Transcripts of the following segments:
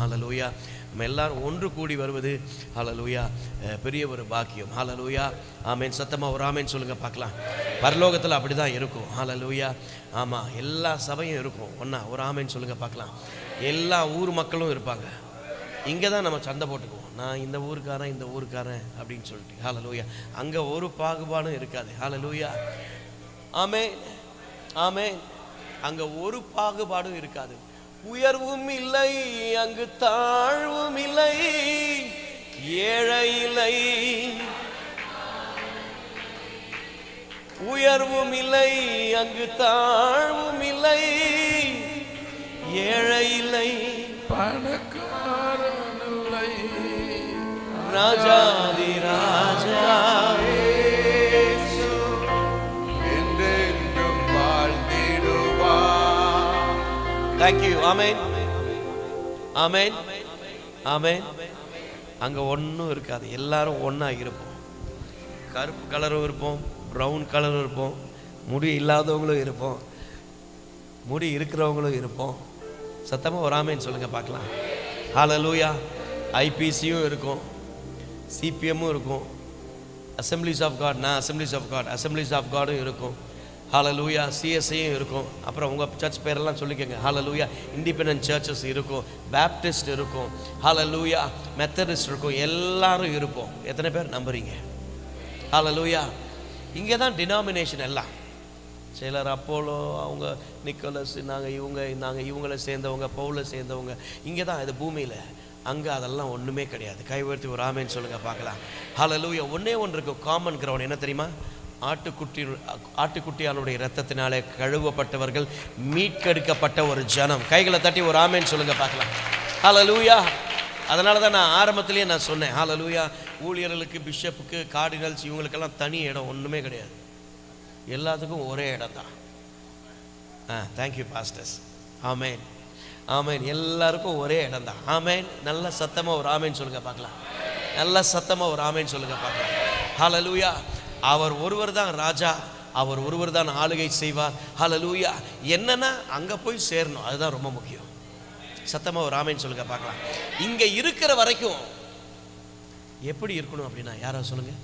ஹல்லேலூயா. நம்ம எல்லாரும் ஒன்று கூடி வருவது ஹல்லேலூயா பெரிய ஒரு பாக்கியம். ஹல்லேலூயா. ஆமென். சத்தமாக ஒரு ஆமென் சொல்லுங்கள் பார்க்கலாம். பரலோகத்தில் அப்படி தான் இருக்கும். ஹல்லேலூயா. ஆமாம், எல்லா சபையும் இருக்கும் ஒன்றா. ஒரு ஆமென் சொல்லுங்கள் பார்க்கலாம். எல்லா ஊர் மக்களும் இருப்பாங்க. இங்கே தான் நம்ம சண்டை போட்டுக்குவோம், நான் இந்த ஊருக்காரன் இந்த ஊருக்காரன் அப்படின்னு சொல்லிட்டு. ஹல்லேலூயா. அங்கே ஒரு பாகுபாடும் இருக்காது. ஹல்லேலூயா. ஆமென் ஆமென். அங்கே ஒரு பாகுபாடும் இருக்காது. உயர்வும் இல்லை அங்கு தாழ்வும் இல்லை, ஏழை இல்லை உயர்வும் இல்லை அங்கு தாழ்வும் இல்லை, ஏழை இல்லை பணக்காரன் இல்லை, ராஜாதி ராஜா என்றென்றும் வாழ்ந்திடுவார். Thank you. ஆமென் ஆமென் ஆமென். அங்கே ஒன்றும் இருக்காது, எல்லாரும் ஒன்றா இருப்போம். கருப்பு கலரும் இருப்போம், ப்ரௌன் கலரும் இருப்போம், முடி இல்லாதவங்களும் இருப்போம், முடி இருக்கிறவங்களும் இருப்போம். சத்தமாக ஒரு ஆமென் சொல்லுங்கள் பார்க்கலாம். ஹல்லேலூயா. ஐபிசியும் இருக்கும், சிபிஎம்மும் இருக்கும், அசம்பிளிஸ் ஆஃப் காட், நான் assemblies of God, assemblies of காடும் இருக்கும். ஹல்லேலூயா. சிஎஸ்ஐயும் இருக்கும். அப்புறம் உங்கள் சர்ச் பேரெல்லாம் சொல்லிக்கோங்க. ஹல்லேலூயா. இண்டிபெண்டன்ட் சர்ச்சஸ் இருக்கும், பேப்டிஸ்ட் இருக்கும், ஹல்லேலூயா, மெத்தடிஸ்ட் இருக்கும், எல்லாரும் இருப்போம். எத்தனை பேர் நம்புறீங்க? ஹல்லேலூயா. இங்கே தான் டினாமினேஷன் எல்லாம். சிலர் அப்போலோ, அவங்க நிக்கோலஸ், நாங்கள் இவங்களை சேர்ந்தவங்க, பவுலை சேர்ந்தவங்க. இங்கே தான் இது பூமியில். அங்கே அதெல்லாம் ஒன்றுமே கிடையாது. கைவர்த்தி ஒரு ஆமென் சொல்லுங்கள் பார்க்கலாம். ஹல்லேலூயா. ஒன்றே ஒன்று இருக்கும், காமன் கிரவுண்ட். என்ன தெரியுமா? ஆட்டுக்குட்டியானுடைய இரத்தத்தினாலே கழுவப்பட்டவர்கள், மீட்கெடுக்கப்பட்ட ஒரு ஜனம். கைகளை தட்டி ஒரு ஆமென் சொல்லுங்க பார்க்கலாம். ஹல்லேலூயா. அதனால தான் நான் ஆரம்பத்திலேயே நான் சொன்னேன், ஹல்லேலூயா, ஊழியர்களுக்கு, பிஷப்புக்கு, கார்டினல்ஸ் இவங்களுக்கெல்லாம் தனி இடம் ஒன்றுமே கிடையாது, எல்லாத்துக்கும் ஒரே இடம் தான். Thank you pastors. ஆமென் ஆமென். எல்லாருக்கும் ஒரே இடம் தான். ஆமென். நல்ல சத்தமாக ஒரு ஆமென் சொல்லுங்க பார்க்கலாம். நல்ல சத்தமாக ஒரு ஆமென் சொல்லுங்க பார்க்கலாம். ஹல்லேலூயா. அவர் ஒருவர் தான் ராஜா, அவர் ஒருவர் தான் ஆளுகை செய்வார். ஹல்லேலூயா. என்னன்னா அங்கே போய் சேரணும், அதுதான் ரொம்ப முக்கியம். சத்தமாக ஒரு ஆமென் சொல்லுங்க பார்க்கலாம். இங்கே இருக்கிற வரைக்கும் எப்படி இருக்கணும் அப்படின்னா, யாரோ சொல்லுங்க,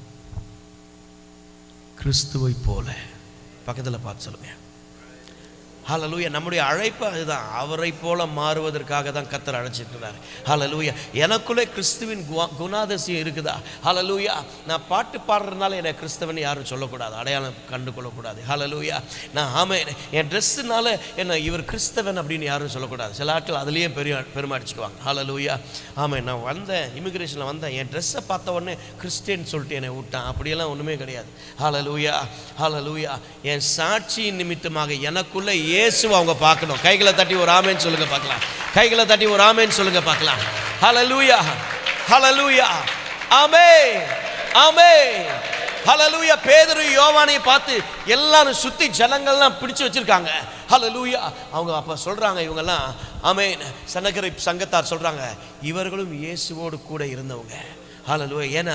கிறிஸ்துவை போல. பக்கத்தில் பார்த்து சொல்லுங்க. ஹல்லேலூயா. நம்முடைய அழைப்பு அதுதான், அவரை போல மாறுவதற்காக தான் கர்த்தர் அழைச்சிருக்கிறார். ஹல்லேலூயா. எனக்குள்ளே கிறிஸ்துவின் குணாதிசயம் இருக்குதா? ஹல்லேலூயா. நான் பாட்டு பாடுறதுனால என்னை கிறிஸ்தவன் யாரும் சொல்லக்கூடாது, அடையாளம் கண்டு கொள்ளக்கூடாது. ஹல்லேலூயா. நான் ஆமென், என் ட்ரெஸ்ஸுனால என்ன இவர் கிறிஸ்தவன் அப்படின்னு யாரும் சொல்லக்கூடாது. சில ஆட்கள் அதுலேயே பெருமை அடிச்சுக்குவாங்க. ஹல்லேலூயா. ஆமென். நான் வந்தேன், இமிக்ரேஷனில் வந்தேன், என் ட்ரெஸ்ஸை பார்த்த உடனே கிறிஸ்டியன் சொல்லிட்டு என்னை விட்டான், அப்படியெல்லாம் ஒன்றுமே கிடையாது. ஹல்லேலூயா. ஹல்லேலூயா. என் சாட்சியின் நிமித்தமாக எனக்குள்ளே இயேசுவை அவங்க பார்க்கணும். கைகளை தட்டி ஒரு ஆமென் சொல்லுங்க பார்க்கலாம். கைகளை தட்டி ஒரு ஆமென் சொல்லுங்க பார்க்கலாம். ஹல்லேலூயா. ஹல்லேலூயா. ஆமென் ஆமென். ஹல்லேலூயா. பேதுரு யோவானை பார்த்து எல்லாரும் சுத்தி ஜனங்கள்லாம் பிடிச்சு வச்சிருக்காங்க. ஹல்லேலூயா. அவங்க அப்ப சொல்றாங்க, இவங்கெல்லாம் ஆமென், சனகரை சங்கத்தார் சொல்றாங்க, இவர்களும் இயேசுவோடு கூட இருந்தவங்க. ஹல்லேலூயா. ஏன்னா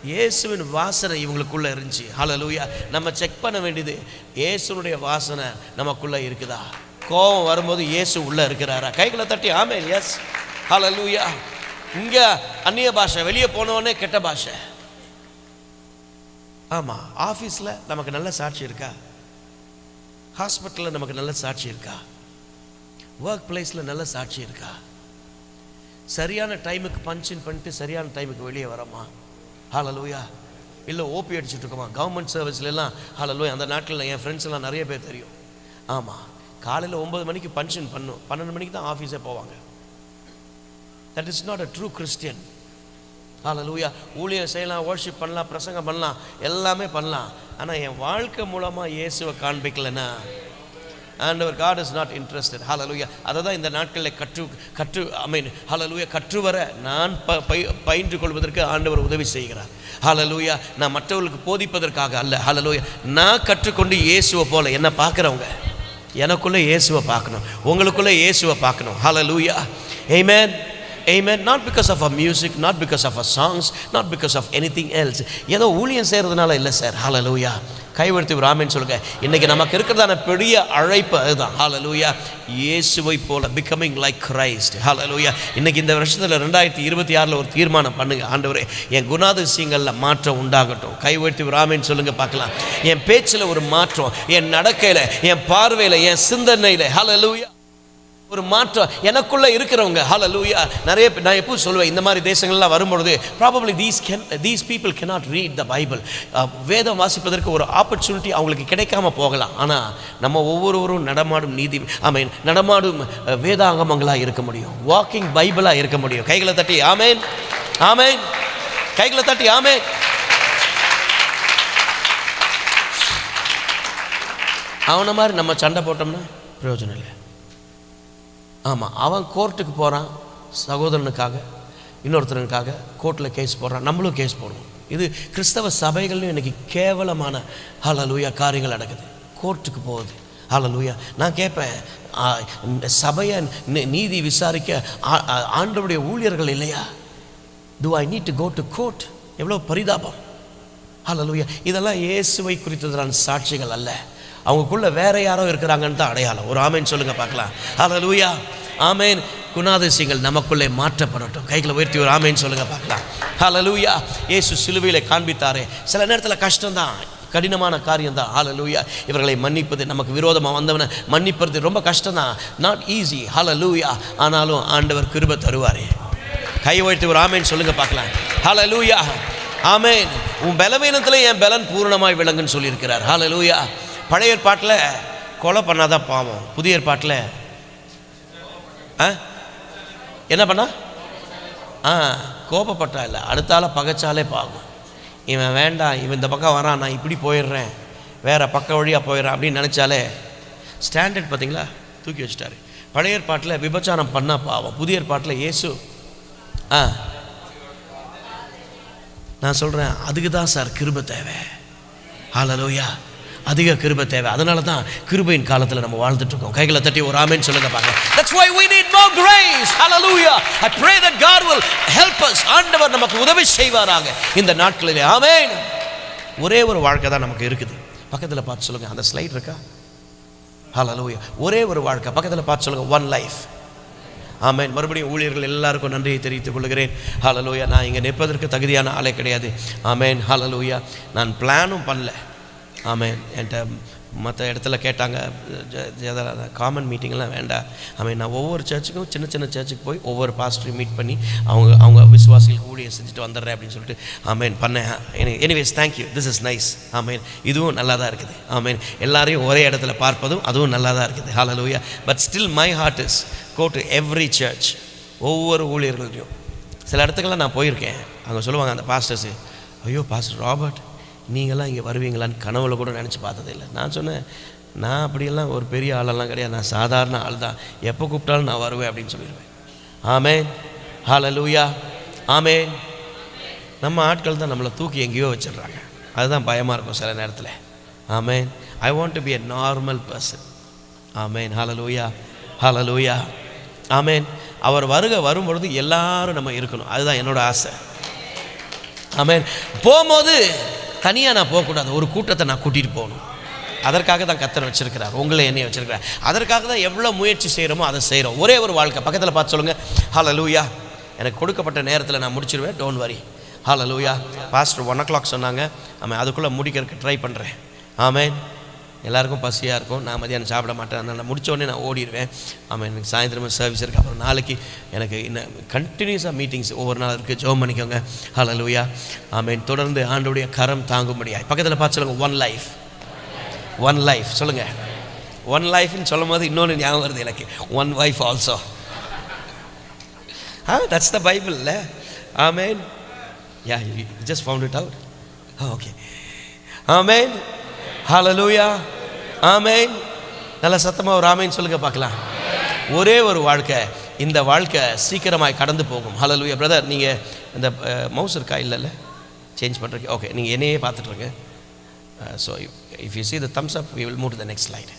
இயேசுவின் வாசனை இவங்களுக்குள்ள இருந்துச்சு. ஹல்லேலூயா. நம்ம செக் பண்ண வேண்டியது, இயேசுனுடைய வாசனை நமக்குள்ள இருக்குதா? கோபம் வரும்போது இயேசு உள்ள இருக்கிறாரா? கைகளை தட்டி ஆமென். எஸ். ஹல்லேலூயா. இங்க அந்நிய பாஷை, வெளியே போனவொடனே கெட்ட பாஷை. ஆமா. ஆஃபீஸில் நமக்கு நல்ல சாட்சி இருக்கா? ஹாஸ்பிட்டலில் நமக்கு நல்ல சாட்சி இருக்கா? ஒர்க் பிளேஸில் நல்ல சாட்சி இருக்கா? சரியான டைமுக்கு பஞ்சின் பண்ணிட்டு சரியான டைமுக்கு வெளியே வரமா? ஹல்லேலூயா. இல்லை ஓபி அடிச்சுட்டு இருக்கோமா? கவர்மெண்ட் சர்வீஸ்லாம் ஹல்லேலூயா. அந்த நாட்டில் என் ஃப்ரெண்ட்ஸ் எல்லாம் நிறைய பேர் தெரியும். ஆமாம், காலையில் 9 மணிக்கு பஞ்சின் பண்ணும், 12 மணிக்கு தான் ஆஃபீஸே போவாங்க. That is not a true Christian. ஹல்லேலூயா. ஊழியம் செய்யலாம், வர்ஷிப் பண்ணலாம், பிரசங்கம் பண்ணலாம், எல்லாமே பண்ணலாம். ஆனால் என் வாழ்க்கை மூலமாக இயேசுவை காண்பிக்கலைன்னா, ஆண்டவர் God is not interested. ஹல்லேலூயா. அதை தான் இந்த நாட்களில் கற்று ஆமென். ஹல்லேலூயா. கற்றுவர நான் பயின்று கொள்வதற்கு ஆண்டவர் உதவி செய்கிறார். ஹல்லேலூயா. நான் மற்றவர்களுக்கு போதிப்பதற்காக அல்ல. ஹல்லேலூயா. நான் கற்றுக்கொண்டு இயேசுவை போல என்ன பார்க்குறவங்க எனக்குள்ளே இயேசுவை பார்க்கணும், உங்களுக்குள்ளே இயேசுவை பார்க்கணும். ஹல்லேலூயா. ஆமென் Amen. Not because of our music, not because of our songs, not because of anything else. ஏதோ ஊழியம் செய்கிறதுனால இல்லை சார். ஹalleluya. கைவர்த்தி ஒரு ஆமென் சொல்லுங்க. இன்றைக்கி நமக்கு இருக்கிறதான பெரிய அழைப்பு அதுதான். ஹalleluya. இயேசுவை போல becoming like Christ. ஹalleluya. இன்றைக்கி இந்த வருஷத்தில் 2026 ஒரு தீர்மானம் பண்ணுங்க. ஆண்டவரே, என் குணாதிசயங்களில் மாற்றம் உண்டாகட்டும். கைவர்த்தி ஒரு ஆமென் சொல்லுங்க பார்க்கலாம். என் பேச்சில் ஒரு மாற்றம், என் நடக்கையில், என் பார்வையில், என் சிந்தனையில், ஹalleluya, ஒரு மாற்றம் எனக்குள்ளே இருக்கிறவங்க. ஹalleluya. நிறைய நான் எப்போ சொல்லுவேன், இந்த மாதிரி தேசங்கள்லாம் வரும்பொழுது probably these people cannot read the Bible. வேதம் வாசிப்பதற்கு ஒரு ஆப்பர்ச்சுனிட்டி அவங்களுக்கு கிடைக்காம போகலாம். ஆனால் நம்ம ஒவ்வொருவரும் நடமாடும் நீதி நடமாடும் வேதாங்கமங்களாக இருக்க முடியும். வாக்கிங் பைபிளாக இருக்க முடியும். கைகளை தட்டி ஆமேன், ஆமேன், கைகளை தட்டி ஆமேன். அவனை மாதிரி நம்ம சண்டை போட்டோம்னா பிரயோஜனம் இல்லை. ஆமாம், அவன் கோர்ட்டுக்கு போகிறான் சகோதரனுக்காக, இன்னொருத்தனுக்காக கோர்ட்டில் கேஸ் போடுறான், நம்மளும் கேஸ் போடுவோம். இது கிறிஸ்தவ சபைகள்லையும் இன்றைக்கி கேவலமான ஹalleluya காரியங்கள் நடக்குது. கோர்ட்டுக்கு போகுது. ஹalleluya. நான் கேட்பேன், சபையை நீதி விசாரிக்க ஆண்டவருடைய ஊழியர்கள் இல்லையா? Do I need to go to court? எவ்வளோ பரிதாபம். ஹalleluya. இதெல்லாம் இயேசுவை குறித்ததான சாட்சிகள் அல்ல. அவங்களுக்குள்ள வேற யாரோ இருக்கிறாங்கன்னு தான் அடையாளம். ஒரு ஆமேன் சொல்லுங்க பார்க்கலாம். ஹalleluya. ஆமேன். குணாதிசயங்கள் நமக்குள்ளே மாற்றப்படட்டும். கைகளை உயர்த்தி ஒரு ஆமேன் சொல்லுங்க பார்க்கலாம். ஹalleluya. இயேசு சிலுவையிலே காண்பித்தாரே, சில நேரத்தில் கஷ்டம்தான், கடினமான காரியம்தான். ஹalleluya. இவர்களை மன்னிப்பது, நமக்கு விரோதமாக வந்தவனை மன்னிப்பது ரொம்ப கஷ்டம்தான். Not easy. ஹalleluya. ஆனாலும் ஆண்டவர் கிருபை தருவாரே. கை உயர்த்தி ஒரு ஆமேன் சொல்லுங்க பார்க்கலாம். ஹalleluya. ஆமேன். உன் பலவீனத்தில் என் பலன் பூரணமாய் விளங்குன்னு சொல்லியிருக்கிறார். ஹalleluya. பழைய ஏற்பாட்டில் கொலை பண்ணாதான் பாவம். புதிய ஏற்பாட்டில் என்ன பண்ணா? கோபப்பட்டா இல்லை, அடுத்தால பகைச்சாலே பாவம். இவன் வேண்டாம், இவன் இந்த பக்கம் வரான், நான் இப்படி போயிடுறேன், வேறு பக்க வழியாக போயிடுறேன் அப்படின்னு நினச்சாலே ஸ்டாண்டர்ட் பார்த்தீங்களா தூக்கி வச்சுட்டாரு. பழைய ஏற்பாட்டில் விபச்சாரம் பண்ணால் பாவம். புதிய ஏற்பாட்டில் இயேசு நான் சொல்கிறேன், அதுக்கு தான் சார் கிருபை தேவை. ஹalleluya. அதிக கிருபை தேவை. அதனால தான் கிருபையின் காலத்தில் நம்ம வாழ்ந்துட்டு இருக்கோம். கைகளை தட்டி ஒரு ஆமென் சொல்லுங்க பார்க்கலாம். That's why we need more grace. Hallelujah. I pray that God will help us. ஆண்டவர் நமக்கு உதவி செய்வாராக இந்த நாட்களிலே. ஆமென். ஒரே ஒரு வாழ்க்கை தான் நமக்கு இருக்குது. பக்கத்தில் பார்த்து சொல்லுங்க, அந்த ஸ்லைட் இருக்கா? ஹalleluya. ஒரே ஒரு வாழ்க்கை. பக்கத்தில் பார்த்து சொல்லுங்க, one life. ஆமென். மறுபடியும் ஊழியர்கள் எல்லாருக்கும் நன்றியை தெரிவித்துக் கொள்கிறேன். ஹalleluya. நான் இங்கே நிற்பதற்கு தகுதியான ஆளே கிடையாது. ஆமென். ஹalleluya. நான் பிளானும் பண்ணல. ஆமென். என்கிட்ட மற்ற இடத்துல கேட்டாங்க, காமன் மீட்டிங்லாம் வேண்டாம். ஆமென். நான் ஒவ்வொரு சர்ச்சுக்கும் சின்ன சின்ன சர்ச்சுக்கு போய் ஒவ்வொரு பாஸ்டரையும் மீட் பண்ணி அவங்க விசுவாசிகளுக்கு ஊழியம் செஞ்சுட்டு வந்துடுறேன் அப்படின்னு சொல்லிட்டு ஆமென் பண்ணேன். Anyways thank you, this is nice. ஆமென். இதுவும் நல்லா தான் இருக்குது. ஆமென். எல்லாரையும் ஒரே இடத்துல பார்ப்பதும் அதுவும் நல்லா தான் இருக்குது. ஹalleluya. But still my heart is go to every church. ஒவ்வொரு ஊழியர்களையும் சில இடத்துக்கெல்லாம் நான் போயிருக்கேன். அவங்க சொல்லுவாங்க, அந்த பாஸ்டர்ஸு, ஐயோ பாஸ்டர் ராபர்ட், நீங்களாம் இங்கே வருவீங்களான்னு கனவுல கூட நினச்சி பார்த்ததில்லை. நான் சொன்னேன், நான் அப்படியெல்லாம் ஒரு பெரிய ஆளெல்லாம் கிடையாது, நான் சாதாரண ஆள் தான், எப்போ கூப்பிட்டாலும் நான் வருவேன் அப்படின்னு சொல்லிடுவேன். ஆமென். ஹalleluya. ஆமென். நம்ம ஆட்கள் தான் நம்மளை தூக்கி எங்கேயோ வச்சிடுறாங்க. அதுதான் பயமாக இருக்கும் சில நேரத்தில். ஆமென். I want to be a normal person. ஆமென். ஹalleluya. ஹalleluya. ஆமென். அவர் வரும்பொழுது எல்லாரும் நம்ம இருக்கணும். அதுதான் என்னோட ஆசை. ஆமென். போகும்போது தனியாக நான் போகக்கூடாது, ஒரு கூட்டத்தை நான் கூட்டிகிட்டு போகணும். அதற்காக தான் கர்த்தர் வச்சிருக்கிறார், உங்களை என்னைய வச்சிருக்கிறார். அதற்காக தான் எவ்வளோ முயற்சி செய்கிறோமோ அதை செய்கிறோம். ஒரே ஒரு வாழ்க்கை. பக்கத்தில் பார்த்து சொல்லுங்கள், ஹalleluya. எனக்கு கொடுக்கப்பட்ட நேரத்தில் நான் முடிச்சிருவேன், don't worry. Hallelujah. Pastor 1 o'clock சொன்னாங்க. ஆமாம், அதுக்குள்ளே முடிக்கிறதுக்கு ட்ரை பண்ணுறேன். ஆமென். எல்லாருக்கும் பசியாக இருக்கும், நான் மதியானம் சாப்பிட மாட்டேன், அதனால் முடித்தோடனே நான் ஓடிடுவேன். ஆமாம். எனக்கு சாயந்தரமாக சர்வீஸ் இருக்குது. அப்புறம் நாளைக்கு எனக்கு இன்னும் கண்டினியூஸாக மீட்டிங்ஸ் ஒவ்வொரு நாள் இருக்குது. ஜெபம் பண்ணிக்கோங்க. ஹalleluya. ஆமென். தொடர்ந்து ஆண்டவருடைய கரம் தாங்கும்படியாக. பக்கத்தில் பார்த்து சொல்லுங்கள், ஒன் லைஃப். ஒன் லைஃப் சொல்லுங்கள். ஒன் லைஃப்னு சொல்லும் போது இன்னொன்று ஞாபகம் வருது எனக்கு, one wife also. That's the Bible. ஆமென். Yeah, you just found it out. Okay. ஆமென். ஹalleluya. ஆமென். நல்ல சத்தமாக ஒரு ஆமென் சொல்லுங்க பார்க்கலாம். ஒரே ஒரு வாழ்க்கை. இந்த வாழ்க்கை சீக்கிரமாய் கடந்து போகும். ஹalleluya. பிரதர், நீங்கள் இந்த மவுஸ் இருக்கா? இல்லைல்ல, சேஞ்ச் பண்ணுறதுக்கு. ஓகே, நீங்கள் என்னையே பார்த்துட்ருங்க. So if you see the thumbs up, we will move to the next slide.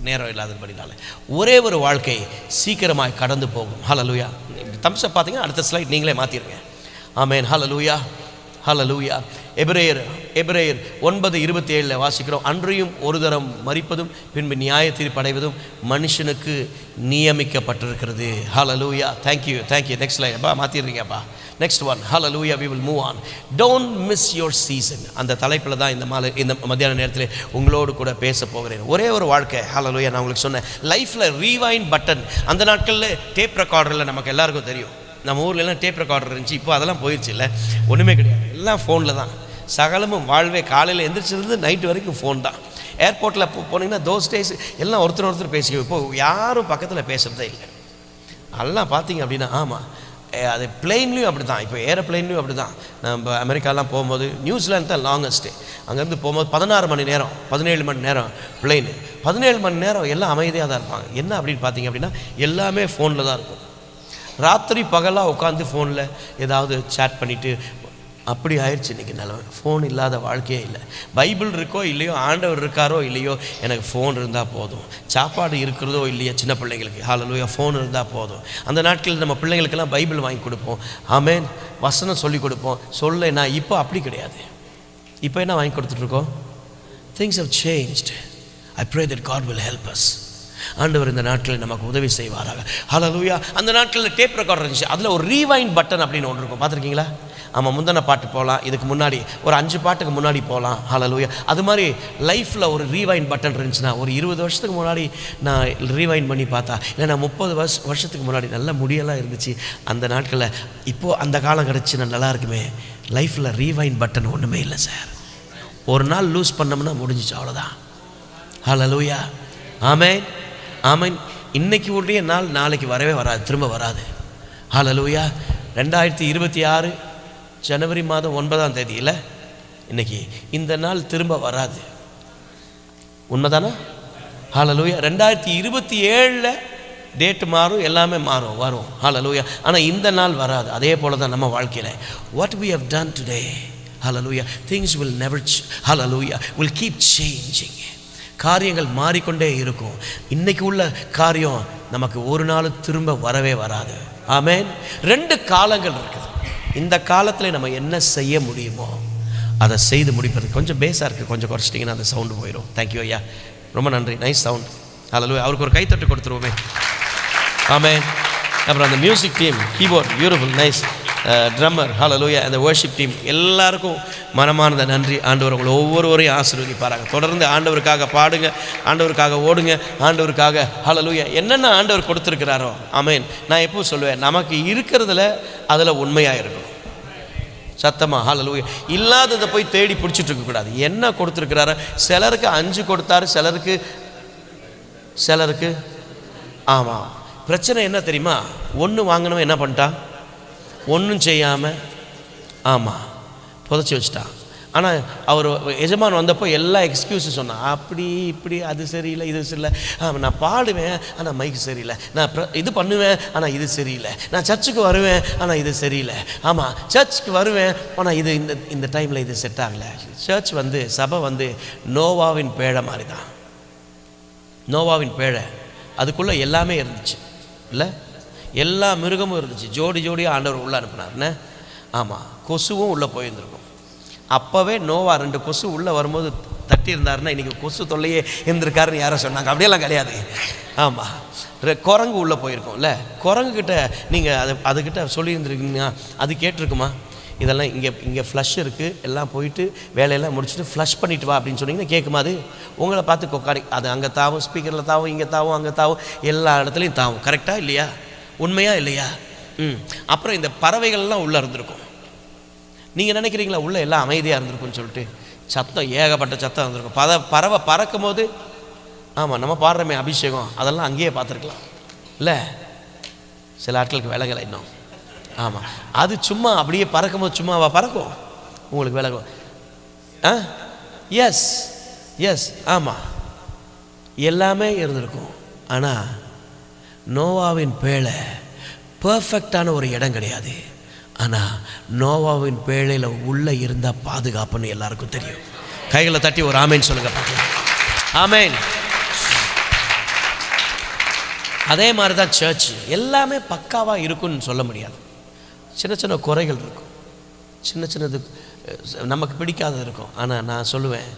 நேரம் இல்லாதபடினால ஒரே ஒரு வாழ்க்கை சீக்கிரமாய் கடந்து போகும். ஹalleluya. தம்ஸ் அப் பார்த்தீங்கன்னா அடுத்த ஸ்லைட் நீங்களே மாற்றிடுங்க. ஆமென். ஹல்லேலூயா, ஹல்லேலூயா. எபிரேயர் 9:27 வாசிக்கிறோம். அன்றையும் ஒரு தரம் மரிப்பதும் பின்பு நியாய தீர்ப்படைவதும் மனுஷனுக்கு நியமிக்கப்பட்டிருக்கிறது. ஹல்லேலூயா. தேங்க்யூ. நெக்ஸ்ட் ஸ்லைட் அப்பா மாற்றிடுறீங்கப்பா. Next one. ஹல்லேலூயா. we will move on. don't miss your season. அந்த தலைப்பில் தான் இந்த மத்தியான நேரத்தில் உங்களோடு கூட பேச போகிறேன். ஒரே ஒரு வாழ்க்கை. ஹல்லேலூயா. நான் உங்களுக்கு சொன்னேன் லைஃப்பில் ரீவைண்ட் பட்டன். அந்த நாட்களில் டேப் ரெக்கார்டரில் நமக்கு எல்லாருக்கும் தெரியும். நம்ம ஊர்லெலாம் டேப் ரெக்கார்டர் இருந்துச்சு. இப்போ அதெல்லாம் போயிடுச்சு. இல்லை, ஒன்றுமே கிடையாது. எல்லாம் ஃபோனில் தான் சகலமும். வாழ்வே காலையில் எந்திரிச்சிருந்து நைட்டு வரைக்கும் ஃபோன் தான். ஏர்போர்ட்டில் போனீங்கன்னா தோஸ் டேஸ் எல்லாம் ஒருத்தர் பேசிக்கோ. இப்போ யாரும் பக்கத்தில் பேசுகிறதே இல்லை. அதெல்லாம் பார்த்தீங்க அப்படின்னா ஆமாம், அது பிளெயின்லேயும் அப்படி தான். இப்போ ஏரோப்ளைன்லேயும் அப்படி தான். நம்ம அமெரிக்காலாம் போகும்போது நியூசிலாந்து தான் லாங்கஸ்ட்டு. அங்கேருந்து போகும்போது 16 மணி நேரம் 17 மணி நேரம் பிளெயின். 17 மணி நேரம் எல்லாம் அமைதியாக தான் இருப்பாங்க. என்ன அப்படின்னு பார்த்தீங்க அப்படின்னா எல்லாமே ஃபோனில் தான் இருக்கும். ராத்திரி பகலாக உட்காந்து ஃபோனில் ஏதாவது சேட் பண்ணிவிட்டு அப்படி ஆயிடுச்சு இன்றைக்கி நிலமை. ஃபோன் இல்லாத வாழ்க்கையே இல்லை. பைபிள் இருக்கோ இல்லையோ, ஆண்டவர் இருக்காரோ இல்லையோ, எனக்கு ஃபோன் இருந்தால் போதும். சாப்பாடு இருக்கிறதோ இல்லையோ சின்ன பிள்ளைங்களுக்கு, ஹல்லேலூயா, ஃபோன் இருந்தால் போதும். அந்த நாட்களில் நம்ம பிள்ளைங்களுக்கெல்லாம் பைபிள் வாங்கி கொடுப்போம். ஆமென். வசனம் சொல்லி கொடுப்போம். சொல்லேன்னா இப்போ அப்படி கிடையாது. இப்போ என்ன வாங்கி கொடுத்துட்ருக்கோம்? Things have changed. I pray that God will help us. ஆண்டவர் இந்த நாட்களில் நமக்கு உதவி செய்வாராக. ஹல்லேலூயா. அந்த நாட்களில் டேப் ரெக்கார்டர் இருந்துச்சு. அதில் ஒரு ரீவைண்ட் பட்டன் அப்படின்னு ஒன்று இருக்கும். பார்த்துருக்கீங்களா? ஆமாம், முந்தின பாட்டு போகலாம், இதுக்கு முன்னாடி ஒரு 5 பாட்டுக்கு முன்னாடி போகலாம். ஹல்லேலூயா. அது மாதிரி லைஃப்பில் ஒரு ரீவைண்ட் பட்டன் இருந்துச்சுன்னா, ஒரு 20 வருஷத்துக்கு முன்னாடி நான் ரீவைண்ட் பண்ணி பார்த்தா, இல்லை நான் 30 வருஷத்துக்கு முன்னாடி நல்ல முடியெல்லாம் இருந்துச்சு அந்த நாட்களில். இப்போது அந்த காலம் கிடச்சி நான் நல்லா இருக்குமே. லைஃப்பில் ரீவைண்ட் பட்டன் ஒன்றுமே இல்லை சார். ஒரு நாள் லூஸ் பண்ணோம்னா முடிஞ்சிச்சு, அவ்வளோதான். ஹல்லேலூயா. ஆமென், ஆமென். இன்னைக்கு உடைய நாள் நாளைக்கு வரவே வராது, திரும்ப வராது. ஹல்லேலூயா. 2026 ஜனவரி மாதம் 9ஆம் தேதி இல்லை இன்னைக்கு. இந்த நாள் திரும்ப வராது. உண்மைதானே? ஹல்லேலூயா. 2027 டேட் மாறும், எல்லாமே மாறும், வரும். ஹல்லேலூயா. ஆனால் இந்த நாள் வராது. அதே போல தான் நம்ம வாழ்க்கையில் what we have done today, hallelujah, things will never hallelujah will keep changing. காரியங்கள் மாறிக்கொண்டே இருக்கும். இன்னைக்கு உள்ள காரியம் நமக்கு ஒரு நாள் திரும்ப வரவே வராது. ஆமென். 2 காலங்கள் இருக்குது. இந்த காலத்தில் நம்ம என்ன செய்ய முடியுமோ அதை செய்து முடிப்பது. கொஞ்சம் பேஸாக இருக்குது, கொஞ்சம் குறைச்சிட்டிங்கன்னா அந்த சவுண்டு போயிடும். தேங்க்யூ ஐயா, ரொம்ப நன்றி. Nice sound. ஹல்லேலூயா. அவருக்கு ஒரு கைத்தட்டு கொடுத்துருவோமே. ஆமென். அப்புறம் அந்த music team, keyboard beautiful, nice. Drummer, ஹல்லேலூயா. அந்த வர்ஷிப் டீம் எல்லாருக்கும் மனமார்ந்த நன்றி. ஆண்டவர் உங்களை ஒவ்வொருவரையும் ஆசீர்வதிப்பாராங்க. தொடர்ந்து ஆண்டவருக்காக பாடுங்க, ஆண்டவருக்காக ஓடுங்க, ஆண்டவருக்காக ஹல்லேலூயா. என்னென்ன ஆண்டவர் கொடுத்துருக்கிறாரோ, ஆமென். நான் எப்போ சொல்லுவேன், நமக்கு இருக்கிறதுல அதில் உண்மையாக இருக்கணும். சத்தமாக ஹல்லேலூயா. இல்லாததை போய் தேடி பிடிச்சிட்டு இருக்கக்கூடாது. என்ன கொடுத்துருக்கிறாரோ, சிலருக்கு 5 கொடுத்தாரு, சிலருக்கு ஆமாம். பிரச்சனை என்ன தெரியுமா? 1 வாங்கினவன் என்ன பண்ணிட்டான்? ஒன்றும் செய்யாமல் ஆமாம் புதைச்சி வச்சுட்டான். ஆனால் அவர் எஜமான் வந்தப்போ எல்லா எக்ஸ்கியூஸும் சொன்னான். அப்படி இப்படி, அது சரியில்லை, இது சரியில்லை. நான் பாடுவேன் ஆனால் மைக்கு சரியில்லை, நான் இது பண்ணுவேன் ஆனால் இது சரியில்லை, நான் சர்ச்சுக்கு வருவேன் ஆனால் இது சரியில்லை, ஆமாம் சர்ச்சுக்கு வருவேன் ஆனால் இது இந்த டைமில் இது செட் ஆகலை. சர்ச் சபை நோவாவின் பேழை மாதிரி தான். நோவாவின் பேழை, அதுக்குள்ளே எல்லாமே இருந்துச்சு இல்லை, எல்லா மிருகமும் இருந்துச்சு. ஜோடியாக ஆண்டவர் உள்ளே அனுப்புனார்னே. ஆமாம், கொசுவும் உள்ளே போயிருந்துருக்கும். அப்போவே நோவா 2 கொசு உள்ளே வரும்போது தட்டி இருந்தாருன்னா இன்றைக்கி கொசு தொல்லையே இருந்திருக்காருன்னு யாரும் சொன்னாங்க. அப்படியெல்லாம் கிடையாது. ஆமாம், குரங்கு உள்ளே போயிருக்கோம்ல, குரங்குக்கிட்ட நீங்கள் அதுக்கிட்ட சொல்லியிருந்துருக்கீங்கன்னா அது கேட்டிருக்குமா? இதெல்லாம் இங்கே ஃப்ளஷ் இருக்குது, எல்லாம் போயிட்டு வேலையெல்லாம் முடிச்சுட்டு ஃப்ளஷ் பண்ணிட்டு வா அப்படின்னு சொன்னீங்கன்னா கேட்குமா? அது உங்களை பார்த்து கொக்காடி அது அங்கே தாவும், ஸ்பீக்கரில் தாவும், இங்கே தாவும், அங்கே தாவும், எல்லா இடத்துலையும் தாவும். கரெக்டாக இல்லையா? உண்மையா இல்லையா? அப்புறம் இந்த பறவைகள்லாம் உள்ளே இருந்திருக்கும். நீங்கள் நினைக்கிறீங்களா உள்ளே எல்லாம் அமைதியாக இருந்திருக்குன்னு சொல்லிட்டு? சத்தம், ஏகப்பட்ட சத்தம் இருந்திருக்கும். பறவை பறக்கும் போது ஆமாம், நம்ம பாடுறோமே அபிஷேகம், அதெல்லாம் அங்கேயே பார்த்துருக்கலாம் இல்லை? சில ஆட்களுக்கு விலகலை இன்னும். ஆமாம், அது சும்மா அப்படியே பறக்கும் போது சும்மாவா பறக்கும்? உங்களுக்கு விலகும். எஸ் ஆமாம், எல்லாமே இருந்திருக்கும். ஆனால் நோவாவின் பேழை பர்ஃபெக்டான ஒரு இடம் கிடையாது. ஆனால் நோவாவின் பேழையில் உள்ளே இருந்தால் பாதுகாப்புன்னு எல்லாருக்கும் தெரியும். கைகளை தட்டி ஒரு ஆமேன் சொல்லுங்க பார்க்கலாம். ஆமேன். அதே மாதிரி தான் சர்ச். எல்லாமே பக்காவாக இருக்குன்னு சொல்ல முடியாது. சின்ன சின்ன குறைகள் இருக்கும், சின்ன சின்னது நமக்கு பிடிக்காதது இருக்கும். ஆனால் நான் சொல்லுவேன்,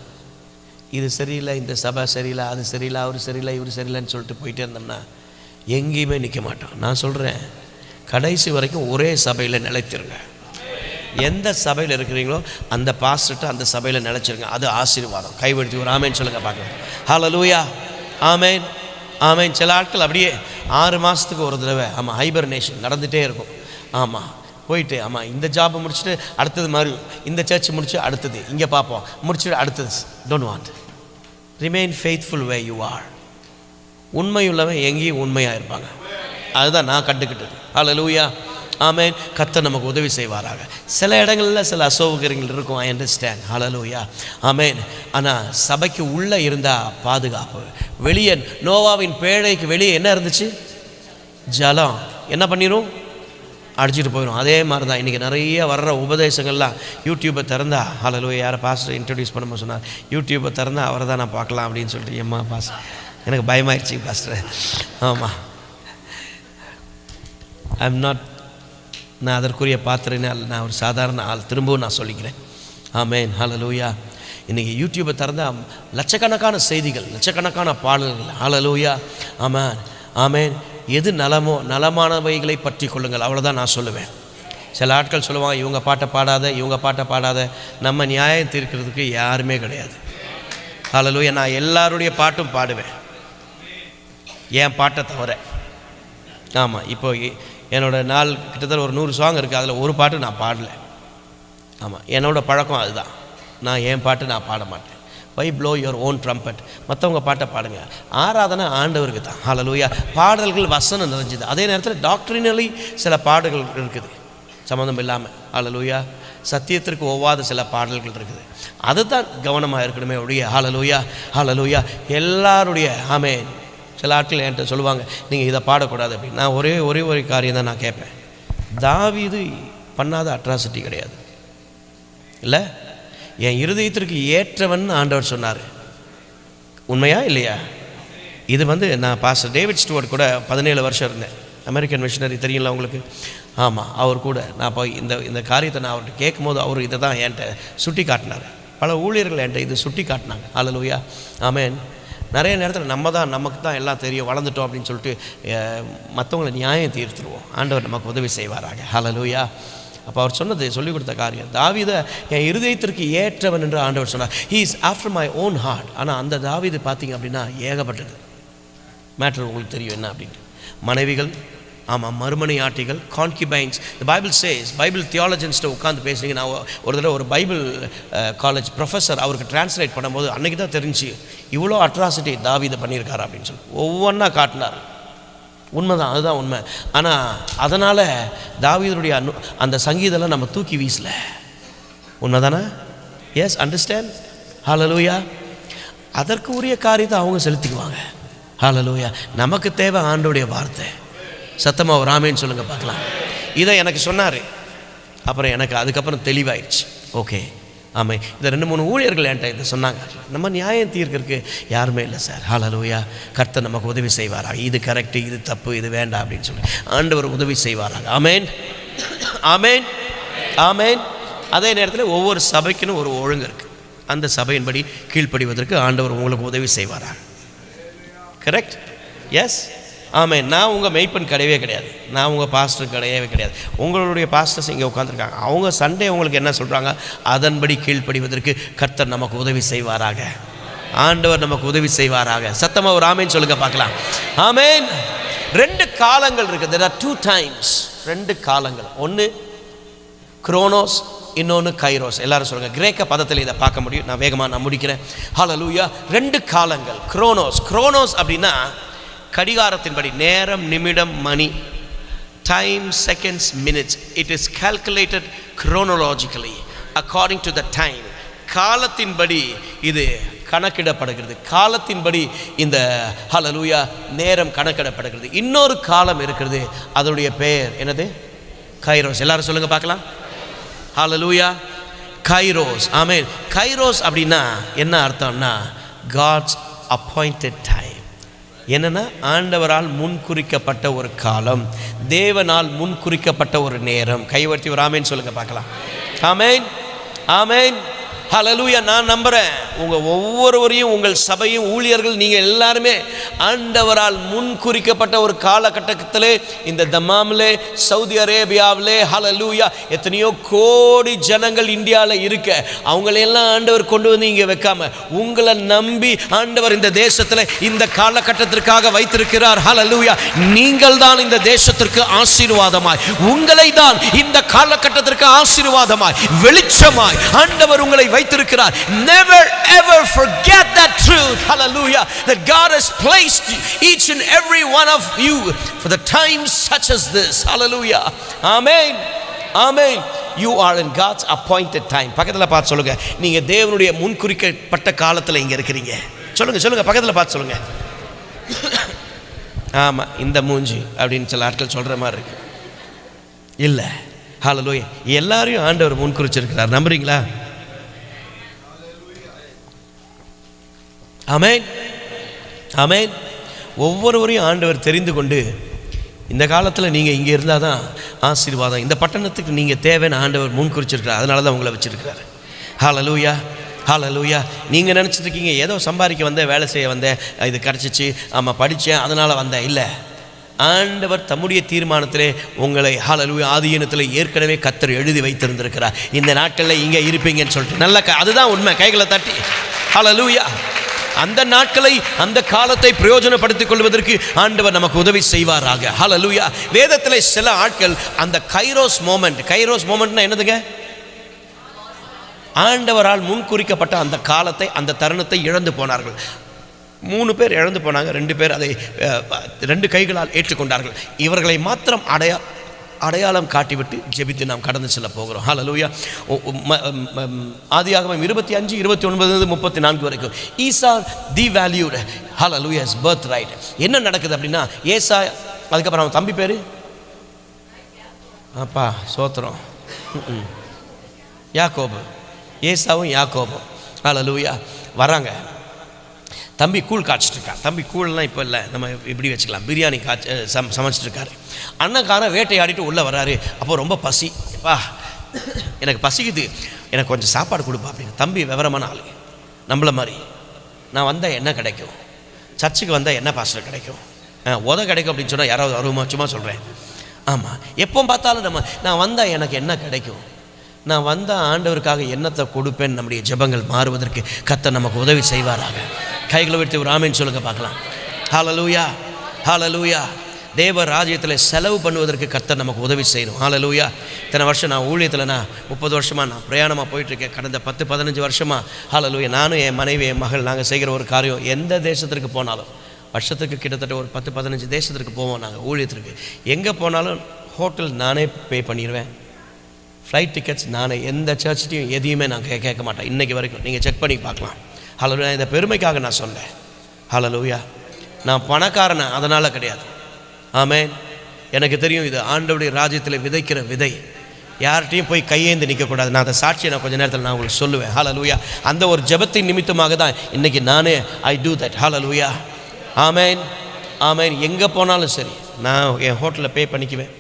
இது சரியில்லை, இந்த சபை சரியில்லை, அது சரியில்லை, அவர் சரியில்லை, இவர் சரியில்லைன்னு சொல்லிட்டு போயிட்டே இருந்தோம்னா எங்கேயுமே நிற்க மாட்டோம். நான் சொல்கிறேன், கடைசி வரைக்கும் ஒரே சபையில் நிலைத்திருங்க. எந்த சபையில் இருக்கிறீங்களோ அந்த பாஸ்டர்ட்ட அந்த சபையில் நிலைச்சிருங்க. அது ஆசீர்வாதம். கைவெடுத்து ஒரு ஆமேன்னு சொல்லுங்கள் பார்க்கலாம். ஹல்லேலூயா, ஆமேன், ஆமேன். சில ஆட்கள் அப்படியே 6 மாதத்துக்கு ஒரு தடவை ஹைபர்னேஷன் நடந்துகிட்டே இருக்கும். போயிட்டு இந்த ஜாபை முடிச்சுட்டு அடுத்தது மாதிரி இந்த சர்ச் முடிச்சு அடுத்தது இங்கே பார்ப்போம், முடிச்சுட்டு அடுத்தது. Don't want, remain faithful way you are. உண்மையுள்ளவன் எங்கேயும் உண்மையாக இருப்பாங்க. அதுதான் நான் கண்டுக்கிட்டது. ஹல்லேலூயா, ஆமேன். கர்த்தர் நமக்கு உதவி செய்வாராக. சில இடங்களில் சில அசௌகரியங்கள் இருக்கும், ஐ அண்டர்ஸ்டாண்ட். ஹல்லேலூயா, ஆமேன். ஆனால் சபைக்கு உள்ளே இருந்தால் பாதுகாப்பு. வெளியே நோவாவின் பேழைக்கு வெளியே என்ன இருந்துச்சு? ஜலம். என்ன பண்ணிடும்? அடிச்சுட்டு போயிடும். அதே மாதிரி தான் இன்றைக்கி நிறைய வர்ற உபதேசங்கள்லாம் யூடியூப்பை திறந்தா, ஹல்லேலூயா, யாரை பாஸ்டர் இன்ட்ரடியூஸ் பண்ணும்போது சொன்னார், யூடியூப்பை திறந்தா அவரை தான் நான் பார்க்கலாம் அப்படின்னு சொல்லிட்டு. எம்மா பாஸ்டர், எனக்கு பயமாயிடுச்சு பாஸ்டர். ஆமாம், ஐ எம் நாட், நான் அதற்குரிய பாத்திரனால் நான் ஒரு சாதாரண ஆள். திரும்பவும் நான் சொல்லிக்கிறேன். ஆமேன், ஹல்லேலூயா. இன்றைக்கி யூடியூப்பை திறந்தால் லட்சக்கணக்கான செய்திகள், லட்சக்கணக்கான பாடல்கள். ஹல்லேலூயா, ஆமேன், ஆமேன். எது நலமோ நலமானவைகளை பற்றி கொள்ளுங்கள், அவ்வளோதான் நான் சொல்லுவேன். சில ஆட்கள் சொல்லுவாங்க, இவங்க பாட்டை பாடாத, இவங்க பாட்டை பாடாத. நம்ம நியாயம் தீர்க்கிறதுக்கு யாருமே கிடையாது. ஹல்லேலூயா. நான் எல்லாருடைய பாட்டும் பாடுவேன், என் பாட்டை தவிர. ஆமாம், இப்போ என்னோடய நாள் கிட்டத்தட்ட ஒரு 100 சாங் இருக்குது, அதில் ஒரு பாட்டு நான் பாடலை. ஆமாம், என்னோடய பழக்கம் அதுதான். நான் என் பாட்டு நான் பாட மாட்டேன். வை ப்ளோ யுவர் ஓன் ட்ரம்பட். மற்றவங்க பாட்டை பாடுங்க. ஆராதனை ஆண்டவருக்கு தான். ஹல்லேலூயா. பாடல்கள் வசனம் நிறைஞ்சுது. அதே நேரத்தில் டாக்ட்ரினலி சில பாடல்கள் இருக்குது சம்மந்தம் இல்லாமல். ஹல்லேலூயா. சத்தியத்திற்கு ஒவ்வாத சில பாடல்கள் இருக்குது. அதுதான் கவனமாக இருக்கணுமே ஒழிய. ஹல்லேலூயா, ஹல்லேலூயா. எல்லாருடைய ஆமேன். சில ஆட்கள் என்கிட்ட சொல்லுவாங்க, நீங்கள் இதை பாடக்கூடாது அப்படின்னு. நான் ஒரே ஒரு காரியம் தான் நான் கேட்பேன். தாவீது பண்ணாத அட்ராசிட்டி கிடையாது இல்லை. என் இருதயத்திற்கு ஏற்றவன் ஆண்டவர் சொன்னார். உண்மையா இல்லையா? இது நான் பாஸ்டர் டேவிட் ஸ்டூவர்ட் கூட 17 வருஷம் இருந்தேன். அமெரிக்கன் மிஷனரி தெரியுங்களா உங்களுக்கு? ஆமாம், அவர் கூட நான் போய் இந்த காரியத்தை நான் அவர்கிட்ட கேட்கும் போது அவர் இதை தான் என்கிட்ட சுட்டி காட்டினார். பல ஊழியர்கள் என்கிட்ட இது சுட்டி காட்டினாங்க. ஹல்லேலூயா, ஆமேன். நிறைய நேரத்தில் நமக்கு தான் எல்லாம் தெரியும், வளர்ந்துட்டோம் அப்படின்னு சொல்லிட்டு மற்றவங்களை நியாயம் தீர்த்துருவோம். ஆண்டவர் நமக்கு உதவி செய்வாராக. ஹல்லேலூயா. அப்போ அவர் சொன்னது, சொல்லிக் கொடுத்த காரியம், தாவீதை என் இருதயத்திற்கு ஏற்றவன் என்று ஆண்டவர் சொன்னார். He is after my own heart. ஆனால் அந்த தாவீது பார்த்தீங்க அப்படின்னா ஏகப்பட்டது மேட்ரு. உங்களுக்கு தெரியும் என்ன அப்படின்ட்டு. மனைவிகள், ஆமாம், மறுமனை ஆட்டிகள், concubines. The Bible says, Bible தியாலஜின்ஸ்ட்டு உட்காந்து பேசுனீங்க. நான் ஒரு தடவை ஒரு பைபிள் காலேஜ் ப்ரொஃபஸர் அவருக்கு டிரான்ஸ்லேட் பண்ணும்போது அன்றைக்கி தான் தெரிஞ்சு இவ்வளோ அட்ராசிட்டி தாவீதை பண்ணியிருக்காரு அப்படின்னு சொல்லி ஒவ்வொன்றா காட்டினார். உண்மைதான், அதுதான் உண்மை. ஆனால் அதனால் தாவீதுடைய அந்த சங்கீதெல்லாம் நம்ம தூக்கி வீசல. உண்மைதானே? Yes, understand. ஹல்லேலூயா. அதற்கு உரிய காரியத்தை அவங்க செலுத்திக்குவாங்க. ஹல்லேலூயா. நமக்கு தேவை ஆண்டோடைய வார்த்தை. சத்தமாக ஒரு ஆமேன்னு சொல்லுங்கள் பார்க்கலாம். இதை எனக்கு சொன்னார். அப்புறம் எனக்கு அதுக்கப்புறம் தெளிவாயிடுச்சு. ஓகே, ஆமாம். இதை 2-3 ஊழியர்கள் என்கிட்ட இதை சொன்னாங்க. நம்ம நியாயம் தீர்க்கிறதுக்கு யாருமே இல்லை சார். ஹல்லேலூயா. கர்த்தர் நமக்கு உதவி செய்வாராக. இது கரெக்டு, இது தப்பு, இது வேண்டாம் அப்படின்னு சொல்லி ஆண்டவர் உதவி செய்வாராக. ஆமேன், ஆமேன், ஆமேன். அதே நேரத்தில் ஒவ்வொரு சபைக்குன்னு ஒரு ஒழுங்கு இருக்குது. அந்த சபையின்படி கீழ்ப்படிவதற்கு ஆண்டவர் உங்களுக்கு உதவி செய்வாராக. கரெக்ட்? எஸ், ஆமாம். நான் உங்கள் மெய்ப்பன் கிடையவே கிடையாது. நான் உங்கள் பாஸ்டர் கிடையவே கிடையாது. உங்களுடைய பாஸ்டர்ஸ் இங்கே உட்காந்துருக்காங்க. அவங்க சண்டே உங்களுக்கு என்ன சொல்கிறாங்க அதன்படி கீழ்ப்படிவதற்கு கர்த்தர் நமக்கு உதவி செய்வாராக. ஆண்டவர் நமக்கு உதவி செய்வாராக. சத்தமாக ஒரு ஆமேன் சொல்லுங்க பார்க்கலாம். ஆமேன். 2 காலங்கள் இருக்குது. there are 2 times. 2 காலங்கள். ஒன்று குரோனோஸ், இன்னொன்று கைரோஸ். எல்லாரும் சொல்லுங்கள். கிரேக்க பதத்தில் இதை பார்க்க முடியும். நான் வேகமாக முடிக்கிறேன். ஹல்லேலூயா. 2 காலங்கள். குரோனோஸ் அப்படின்னா கடிகாரத்தின்படி, நேரம், நிமிடம், மணி, time, seconds, minutes. It is calculated chronologically according to the time. காலத்தின்படி இது கணக்கிடப்படுகிறது. காலத்தின்படி இந்த ஹல்லேலூயா நேரம் கணக்கிடப்படுகிறது. இன்னொரு காலம் இருக்கிறது, அதனுடைய பெயர் என்னது? கைரோஸ். எல்லாரும் சொல்லுங்க பார்க்கலாம். ஹல்லேலூயா. கைரோஸ். ஆமென். கைரோஸ் அப்படின்னா என்ன அர்த்தம்னா God's appointed time. என்னன்னா ஆண்டவரால் முன்குறிக்கப்பட்ட ஒரு காலம், தேவனால் முன்குறிக்கப்பட்ட ஒரு நேரம். கைவர்த்தி ஒரு ஆமேன் சொல்லுங்க பார்க்கலாம். ஆமேன், ஆமேன், ஹல்லேலூயா. நான் நம்புகிறேன் உங்கள் ஒவ்வொருவரையும், உங்கள் சபையும், ஊழியர்கள், நீங்கள் எல்லாருமே ஆண்டவரால் முன்குறிக்கப்பட்ட ஒரு காலகட்டத்திலே இந்த தம்மாமிலே, சவுதி அரேபியாவிலே, ஹல்லேலூயா, எத்தனையோ கோடி ஜனங்கள் இந்தியாவில் இருக்க, அவங்களையெல்லாம் ஆண்டவர் கொண்டு வந்து இங்கே வைக்காம உங்களை நம்பி ஆண்டவர் இந்த தேசத்தில் இந்த காலகட்டத்திற்காக வைத்திருக்கிறார். ஹல்லேலூயா. நீங்கள் தான் இந்த தேசத்திற்கு ஆசீர்வாதமாய், உங்களை தான் இந்த காலகட்டத்திற்கு ஆசீர்வாதமாய், வெளிச்சமாய் ஆண்டவர் உங்களை வைத்திருக்கிறார். Never ever forget that truth. Hallelujah. That God has placed each and every one of you for the times such as this. Hallelujah. Amen. Amen. You are in God's appointed time. பக்கத்துல பார்த்து சொல்லுங்க, நீங்க தேவனுடைய முன்குறிக்கப்பட்ட காலத்துல இங்க இருக்கிறீங்க. சொல்லுங்க சொல்லுங்க, பக்கத்துல பார்த்து சொல்லுங்க. ஆமா, இந்த மூஞ்சி அப்படின்னு சில ஆட்கள் சொல்ற மாதிரி இருக்கு. இல்ல, ஹல்லேலூயா, எல்லாரையும் ஆண்டவர் முன்குறிச்சிருக்கிறார். நம்புறீங்களா? ஆமென், ஆமென். ஒவ்வொருவரையும் ஆண்டவர் தெரிந்து கொண்டு இந்த காலத்தில் நீங்கள் இங்கே இருந்தால் தான் ஆசீர்வாதம், இந்த பட்டணத்துக்கு நீங்கள் தேவைன்னு ஆண்டவர் முன்குறிச்சிருக்கிறார். அதனால தான் உங்களை வச்சுருக்கிறார். ஹல்லேலூயா, ஹல்லேலூயா. நீங்கள் நினச்சிட்ருக்கீங்க ஏதோ சம்பாதிக்க வந்தேன், வேலை செய்ய வந்தேன், இது கிடச்சிச்சு, ஆமாம் படித்தேன் அதனால் வந்தேன். இல்லை, ஆண்டவர் தம்முடைய தீர்மானத்திலே உங்களை ஹல்லேலூயா ஆதியினத்தில் ஏற்கனவே கர்த்தர் எழுதி வைத்திருந்திருக்கிறார். இந்த நாட்களில் இங்கே இருப்பீங்கன்னு சொல்லிட்டு நல்ல அதுதான் உண்மை. கைகளை தட்டி ஹல்லேலூயா. அந்த நாட்களை, அந்த காலத்தை பிரயோஜனப்படுத்திக் கொள்வதற்கு ஆண்டவர் நமக்கு உதவி செய்வாராக. ஹல்லேலூயா. வேதத்தில் சில ஆட்கள் அந்த கைரோஸ் மோமெண்ட்னா என்னதுங்க? ஆண்டவரால் முன்குறிக்கப்பட்ட அந்த காலத்தை, அந்த தருணத்தை இழந்து போனார்கள். 3 பேர் இழந்து போனாங்க, 2 பேர் அதை 2 கைகளால் ஏற்றுக்கொண்டார்கள். இவர்களை மாத்திரம் அடையாளம் காட்டிவிட்டு ஜெபித்து நாம் கடந்து செல்ல போகிறோம். ஹல்லேலூயா. ஆதியாகமம் 25, 29, 34 வரைக்கும் ஈசா டிவேல்யூட் ஹல்லேலூயா ஹிஸ் பர்த் ரைட். என்ன நடக்குது அப்படின்னா, ஏசா, அதுக்கப்புறம் அவன் தம்பி பேர் அப்பா சோத்திரம் யாக்கோபு, ஏசாவும் யாக்கோபும் ஹல்லேலூயா வராங்க. தம்பி கூழ் காய்ச்சிட்ருக்கான். தம்பி கூழ்லாம் இப்போ இல்லை, நம்ம இப்படி வச்சுக்கலாம், பிரியாணி சமைச்சிட்ருக்காரு. அண்ணக்காரன் வேட்டையாடிட்டு உள்ளே வர்றாரு. அப்போ ரொம்ப பசி, அப்பா எனக்கு பசிக்குது, எனக்கு கொஞ்சம் சாப்பாடு கொடுப்பா அப்படின்னு. தம்பி விவரமான ஆள், நம்மள மாதிரி. நான் வந்தால் என்ன கிடைக்கும், சர்ச்சுக்கு வந்தால் என்ன பாஸ்டர் கிடைக்கும், கிடைக்கும் அப்படின்னு சொன்னால் யாராவது வருமா? சும்மா சொல்கிறேன். ஆமாம், எப்போ பார்த்தாலும் நான் வந்தால் எனக்கு என்ன கிடைக்கும், நான் வந்தால் ஆண்டவருக்காக என்னத்தை கொடுப்பேன். நம்முடைய ஜெபங்கள் மாறுவதற்கு கர்த்தர் நமக்கு உதவி செய்வாராக. கைகளை விட்டு ஒரு ஆமென் சொல்லுங்க பார்க்கலாம். ஹல்லேலூயா, ஹல்லேலூயா. தேவ ராஜ்யத்தில் செலவு பண்ணுவதற்கு கர்த்தர் நமக்கு உதவி செய்யணும். ஹல்லேலூயா. இத்தனை வருஷம் நான் ஊழியத்தில், நான் 30 வருஷமாக நான் பிரயாணமாக போயிட்டுருக்கேன். கடந்த 10-15 வருஷமாக ஹல்லேலூயா, நானும் என் மனைவி, என் மகள், நாங்கள் செய்கிற ஒரு காரியம், எந்த தேசத்திற்கு போனாலும் வருஷத்துக்கு கிட்டத்தட்ட ஒரு 10-15 தேசத்திற்கு போவோம் நாங்கள் ஊழியத்திற்கு. எங்கே போனாலும் ஹோட்டல் நானே பே பண்ணிடுவேன், ஃப்ளைட் டிக்கெட்ஸ் நானே, எந்த சர்ச்டையும் எதையுமே நான் கேட்க மாட்டேன் இன்றைக்கி வரைக்கும். நீங்கள் செக் பண்ணி பார்க்கலாம். ஹல்லேலூயா. இந்த பெருமைக்காக நான் சொன்னேன். ஹல்லேலூயா. நான் பணக்காரனை அதனால் கிடையாது. ஆமென். எனக்கு தெரியும் இது ஆண்டவருடைய ராஜ்யத்தில் விதைக்கிற விதை. யார்கிட்டையும் போய் கையேந்து நிற்கக்கூடாது. நான் அந்த சாட்சியை நான் கொஞ்சம் நேரத்தில் நான் உங்களுக்கு சொல்லுவேன். ஹல்லேலூயா. அந்த ஒரு ஜெபத்தின் நிமித்தமாக தான் இன்றைக்கி நானே ஐ டூ தட். ஹல்லேலூயா. ஆமென், ஆமென். எங்கே போனாலும் சரி, நான் என் ஹோட்டலில் பே பண்ணிக்குவேன்.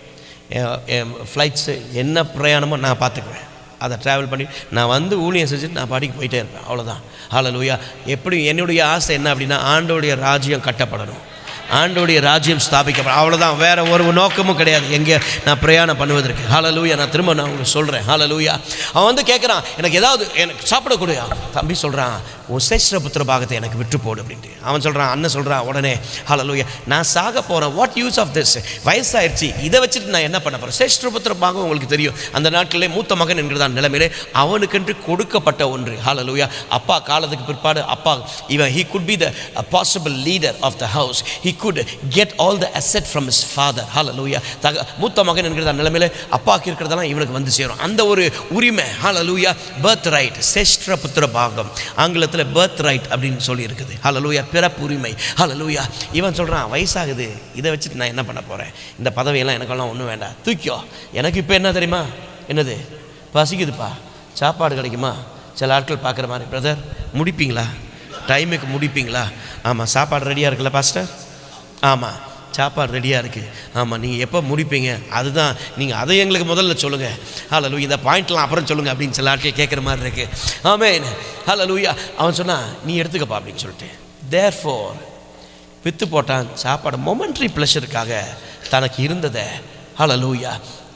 என் ஃப்ளைட்ஸு என்ன பிரயாணமோ நான் பார்த்துக்குவேன். அதை ட்ராவல் பண்ணி நான் வந்து ஊழியம் செஞ்சுட்டு நான் பாடிக்கு போயிட்டே இருப்பேன். அவ்வளோதான். ஹல்லேலூயா. எப்படி என்னுடைய ஆசை என்ன அப்படின்னா, ஆண்டவருடைய ராஜ்யம் கட்டப்படணும், ஆண்டவருடைய ராஜ்யம் ஸ்தாபிக்கப்படும். அவ்வளோதான், வேறு ஒரு நோக்கமும் கிடையாது எங்கே நான் பிரயாணம் பண்ணுவதற்கு. ஹல்லேலூயா. நான் திரும்ப நான் உங்களுக்கு சொல்கிறேன். ஹல்லேலூயா. அவன் வந்து கேட்குறான், எனக்கு சாப்பிட கொடு. தம்பி சொல்கிறான், உன் சேஷ்டபுத்திர பாகத்தை எனக்கு விட்டு போடு அப்படின்ட்டு. அவன் சொல்கிறான், அண்ணன் சொல்கிறான் உடனே, ஹல்லேலூயா, நான் சாக போகிறேன், வாட் யூஸ் ஆஃப் திஸ், வயசாயிடுச்சு, இதை வச்சுட்டு நான் என்ன பண்ண போகிறேன். சேஷ்டபுத்திர பாகம் உங்களுக்கு தெரியும், அந்த நாட்களிலே மூத்த மகன் என்கிறதான் நிலைமையிலே அவனுக்கென்று கொடுக்கப்பட்ட ஒன்று. ஹல்லேலூயா. அப்பா காலத்துக்கு பிற்பாடு அப்பா இவன் he could be the possible leader of the house, he could get all the asset from his father. Hallelujah. மூத்த மகன் என்கிற நிலைமையில அப்பாக்கு இருக்கிறதெல்லாம் இவனுக்கு வந்து சேரும். அந்த ஒரு உரிமை. Hallelujah. birth right, சேஷ்ட புத்திர பாகம், ஆங்கிலத்தில் birth right அப்படின்னு சொல்லி இருக்குது. Hallelujah. பிறப்பு உரிமை. Hallelujah. இவன் சொல்றான், வயசாகுது, இதை வச்சுட்டு நான் என்ன பண்ண போறேன், இந்த பதவியெல்லாம் எனக்கெல்லாம் ஒன்றும் வேண்டாம், தூக்கியோ. எனக்கு இப்போ என்ன தெரியுமா, என்னது பசிக்குதுப்பா, சாப்பாடு கிடைக்குமா. சில ஆட்கள் பார்க்குற மாதிரி, பிரதர் முடிப்பீங்களா, டைமுக்கு முடிப்பீங்களா. ஆமாம், சாப்பாடு ரெடியாக இருக்குல்ல பாஸ்டர், ஆமாம், சாப்பாடு ரெடியாக இருக்குது. ஆமாம், நீங்கள் எப்போ முடிப்பீங்க? அதுதான் நீங்கள் அதை எங்களுக்கு முதல்ல சொல்லுங்கள். ஹல்லேலூயா, இந்த பாயிண்ட்லாம் அப்புறம் சொல்லுங்கள் அப்படின்னு சில ஆட்கள் கேட்குற மாதிரி இருக்குது. ஆமென், ஹல்லேலூயா. அவன் சொன்னான், நீ எடுத்துக்கப்பா அப்படின்னு சொல்லிட்டு. தேர்ஃபோர் விற்று போட்டான் சாப்பாடு. மொமெண்ட்ரி ப்ளஷருக்காக தனக்கு இருந்ததை ஹல்லேலூயா